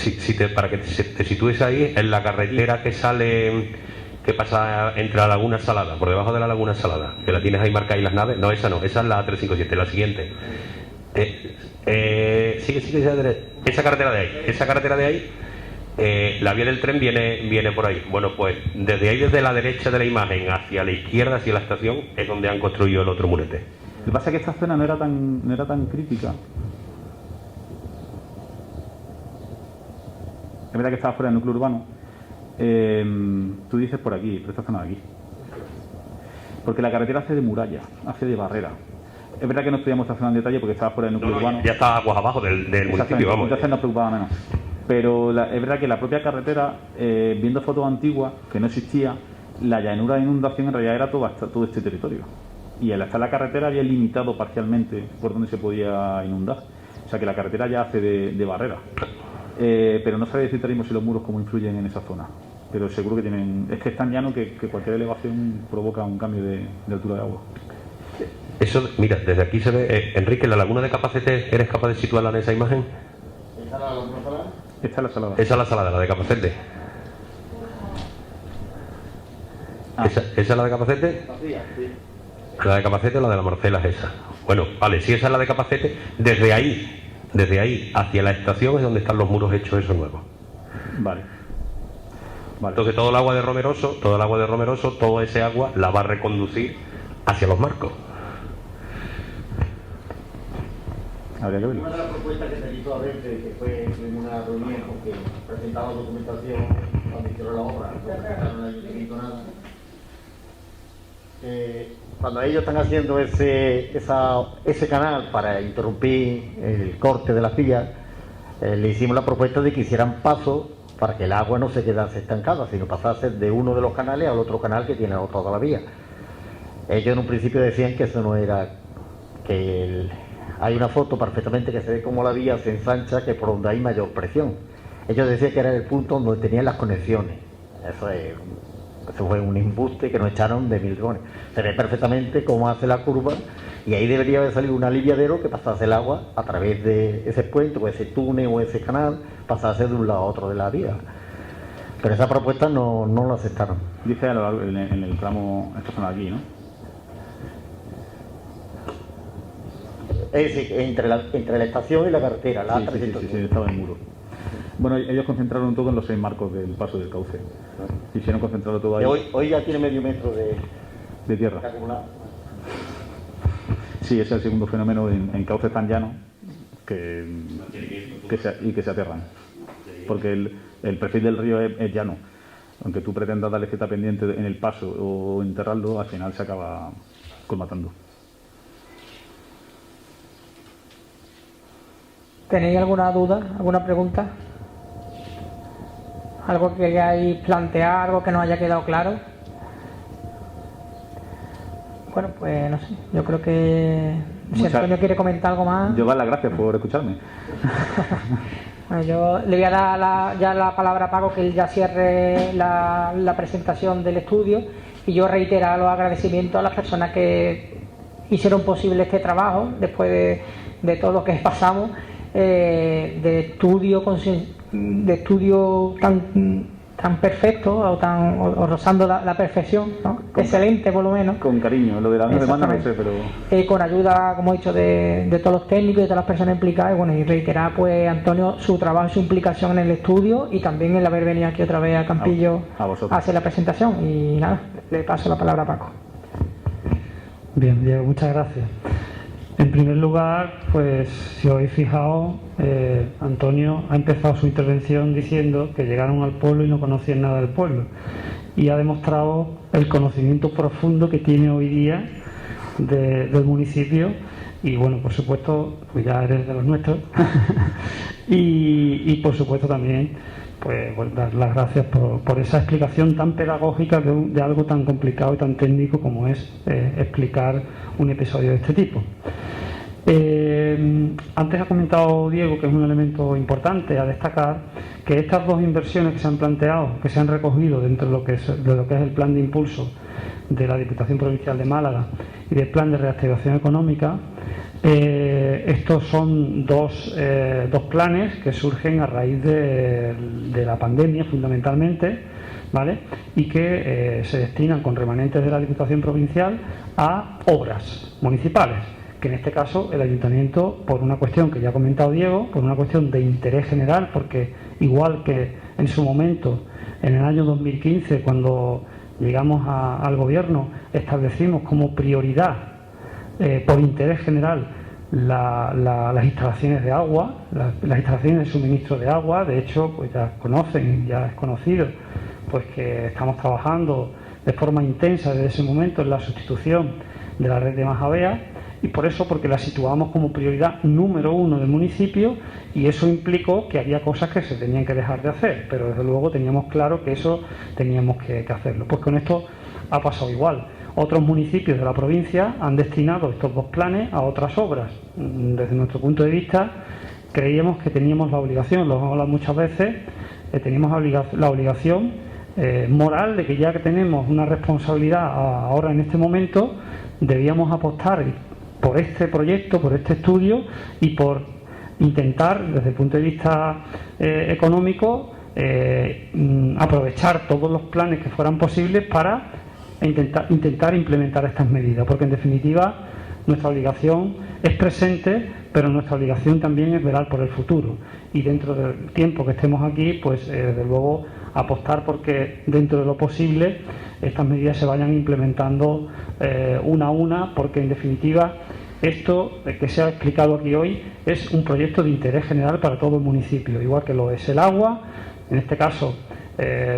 para que te sitúes ahí, en la carretera que sale, que pasa entre la Laguna Salada, por debajo de la Laguna Salada, que la tienes ahí marcada y las naves, no, esa es la A357, la siguiente. Sigue, esa carretera de ahí, la vía del tren viene por ahí. Bueno, pues desde la derecha de la imagen hacia la izquierda, hacia la estación, es donde han construido el otro murete. Lo que pasa es que esta zona no era tan crítica. Es verdad que estaba fuera del núcleo urbano. Tú dices por aquí, pero esta zona de aquí. Porque la carretera hace de muralla, hace de barrera. Es verdad que no estudiamos esta zona en detalle porque estaba fuera del núcleo urbano. Ya está aguas abajo del municipio, vamos. Entonces nos preocupaba menos. Pero es verdad que la propia carretera, viendo fotos antiguas, que no existía, la llanura de inundación en realidad era todo este territorio. Y al estar la carretera había limitado parcialmente por donde se podía inundar. O sea que la carretera ya hace de barrera. Pero no sabía decirte si los muros cómo influyen en esa zona. Pero seguro que tienen... Es que es tan llano que cualquier elevación provoca un cambio de altura de agua. Eso, mira, desde aquí se ve... Enrique, ¿la laguna de Capacete eres capaz de situarla en esa imagen? ¿Esta es la laguna salada? Esta es la salada. Esa es la salada, la de Capacete. ¿Esa es la de Capacete? Sí. La de Capacete o la de la Marcela es esa. Bueno, vale, si esa es la de Capacete, desde ahí hacia la estación es donde están los muros hechos esos nuevos. Vale. Entonces todo el agua de Romeroso, todo ese agua la va a reconducir hacia los marcos. Habría que verlo. Una de las propuestas que se hizo a Renfe, que fue en una reunión porque presentaban documentación cuando hicieron la obra, no presentaron el ayuntamiento nada. Cuando ellos están haciendo ese canal para interrumpir el corte de las vías, le hicimos la propuesta de que hicieran pasos para que el agua no se quedase estancada, sino pasase de uno de los canales al otro canal que tiene toda la vía. Ellos en un principio decían que eso no era, hay una foto perfectamente que se ve como la vía se ensancha, que por donde hay mayor presión. Ellos decían que era el punto donde tenían las conexiones. Eso fue un embuste que nos echaron de millones. Se ve perfectamente cómo hace la curva y ahí debería de salir un aliviadero que pasase el agua a través de ese puente o ese túnel o ese canal, pasase de un lado a otro de la vía. Pero esa propuesta no la aceptaron. Dice a lo largo, en el tramo, esta zona de aquí, ¿no? Es decir, entre la estación y la carretera, la A357. Sí, estaba en el muro. Bueno, ellos concentraron todo en los 6 marcos del paso del cauce. Quisieron concentrarlo todo ahí. Hoy ya tiene medio metro de tierra. Acumulado. Sí, ese es el segundo fenómeno en cauces tan llanos que se aterran. Porque el perfil del río es llano. Aunque tú pretendas darle cierta pendiente en el paso o enterrarlo, al final se acaba colmatando. ¿Tenéis alguna duda, alguna pregunta? ¿Algo que queráis plantear, algo que no haya quedado claro? Bueno, pues no sé, yo creo que si Antonio quiere comentar algo más... Yo doy las gracias por escucharme. Bueno, yo le voy a dar ya la palabra a Paco, que él ya cierre la presentación del estudio, y yo reiterar los agradecimientos a las personas que hicieron posible este trabajo después de todo lo que pasamos, de estudio tan tan perfecto o rozando la perfección, ¿no? Excelente por lo menos. Con cariño, lo de la misma demanda no sé, pero... con ayuda, como he dicho, de todos los técnicos y de todas las personas implicadas, y reiterar, pues, Antonio, su trabajo y su implicación en el estudio y también el haber venido aquí otra vez a Campillo a hacer la presentación. Y nada, le paso la palabra a Paco. Bien, Diego, muchas gracias. En primer lugar, pues si os habéis fijado, Antonio ha empezado su intervención diciendo que llegaron al pueblo y no conocían nada del pueblo, y ha demostrado el conocimiento profundo que tiene hoy día del municipio. Y bueno, por supuesto, pues ya eres de los nuestros y por supuesto también pues dar las gracias por esa explicación tan pedagógica de algo tan complicado y tan técnico como es explicar un episodio de este tipo. Antes ha comentado Diego, que es un elemento importante a destacar, que estas dos inversiones que se han planteado, que se han recogido dentro de lo que es el plan de impulso de la Diputación Provincial de Málaga y del plan de reactivación económica, estos son dos planes que surgen a raíz de la pandemia fundamentalmente, ¿vale? Y que se destinan con remanentes de la Diputación Provincial a obras municipales, que en este caso el Ayuntamiento, por una cuestión que ya ha comentado Diego, por una cuestión de interés general, porque igual que en su momento, en el año 2015, cuando llegamos al Gobierno, establecimos como prioridad, por interés general, las instalaciones de agua, las instalaciones de suministro de agua. De hecho, pues ya conocen, ya es conocido, pues que estamos trabajando de forma intensa desde ese momento en la sustitución de la red de Majavea, y por eso, porque la situamos como prioridad número 1 del municipio, y eso implicó que había cosas que se tenían que dejar de hacer, pero desde luego teníamos claro que eso teníamos que hacerlo. Pues con esto ha pasado igual. Otros municipios de la provincia han destinado estos dos planes a otras obras. Desde nuestro punto de vista, creíamos que teníamos la obligación, lo hemos hablado muchas veces, teníamos la obligación moral de que ya que tenemos una responsabilidad ahora en este momento, debíamos apostar por este proyecto, por este estudio, y por intentar, desde el punto de vista económico, aprovechar todos los planes que fueran posibles para intentar implementar estas medidas, porque en definitiva nuestra obligación es presente, pero nuestra obligación también es velar por el futuro, y dentro del tiempo que estemos aquí, pues desde luego apostar porque dentro de lo posible estas medidas se vayan implementando una a una, porque en definitiva esto que se ha explicado aquí hoy es un proyecto de interés general para todo el municipio, igual que lo es el agua, en este caso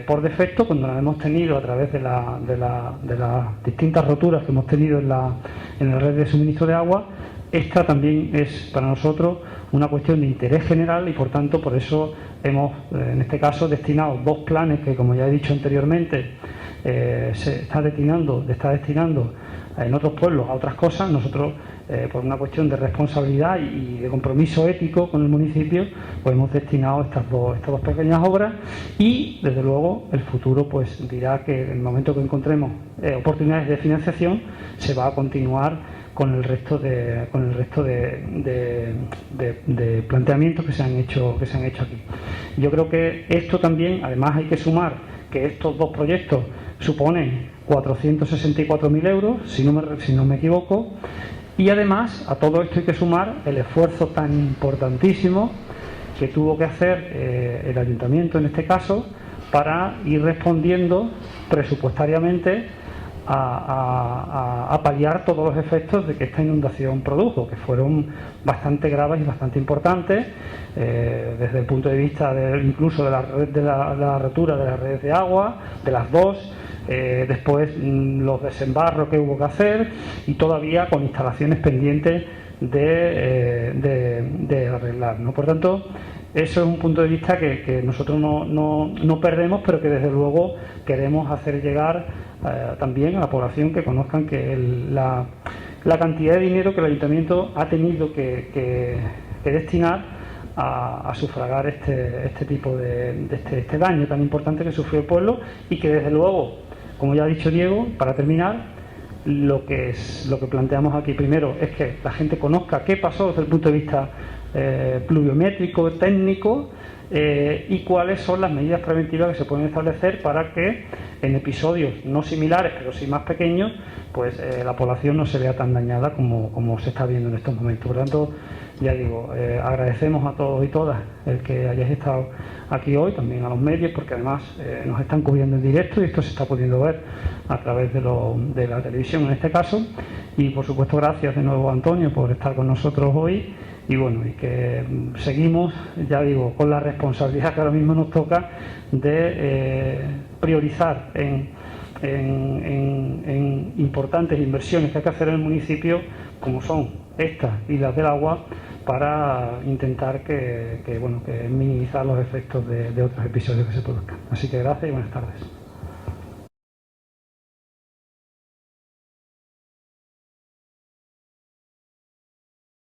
por defecto, cuando la hemos tenido a través de las distintas roturas que hemos tenido en la red de suministro de agua. Esta también es para nosotros una cuestión de interés general, y por tanto por eso hemos en este caso destinado dos planes que, como ya he dicho anteriormente, se está destinando en otros pueblos a otras cosas. Nosotros, por una cuestión de responsabilidad y de compromiso ético con el municipio, pues hemos destinado estas dos pequeñas obras, y desde luego el futuro pues dirá que en el momento que encontremos oportunidades de financiación se va a continuar con el resto de planteamientos que se han hecho aquí. Yo creo que esto también, además hay que sumar que estos dos proyectos suponen 464.000 euros, si no me equivoco, y además a todo esto hay que sumar el esfuerzo tan importantísimo que tuvo que hacer el Ayuntamiento en este caso para ir respondiendo presupuestariamente a paliar todos los efectos de que esta inundación produjo, que fueron bastante graves y bastante importantes, desde el punto de vista incluso de la rotura de las redes de agua, de las dos, después los desembarros que hubo que hacer, y todavía con instalaciones pendientes de arreglar, ¿no? Por tanto, eso es un punto de vista que nosotros no perdemos, pero que desde luego queremos hacer llegar también a la población, que conozcan que la cantidad de dinero que el Ayuntamiento ha tenido que destinar a sufragar este tipo de este daño tan importante que sufrió el pueblo, y que desde luego, como ya ha dicho Diego, para terminar, lo que planteamos aquí primero es que la gente conozca qué pasó desde el punto de vista pluviométrico, técnico, y cuáles son las medidas preventivas que se pueden establecer para que en episodios no similares pero sí más pequeños pues la población no se vea tan dañada como se está viendo en estos momentos. Por lo tanto, ya digo, agradecemos a todos y todas el que hayáis estado aquí hoy, también a los medios, porque además nos están cubriendo en directo y esto se está pudiendo ver a través de la televisión en este caso. Y por supuesto gracias de nuevo a Antonio por estar con nosotros hoy, y bueno, y que seguimos, ya digo, con la responsabilidad que ahora mismo nos toca de priorizar en importantes inversiones que hay que hacer en el municipio, como son estas y las del agua, para intentar que minimizar los efectos de otros episodios que se produzcan. Así que gracias y buenas tardes.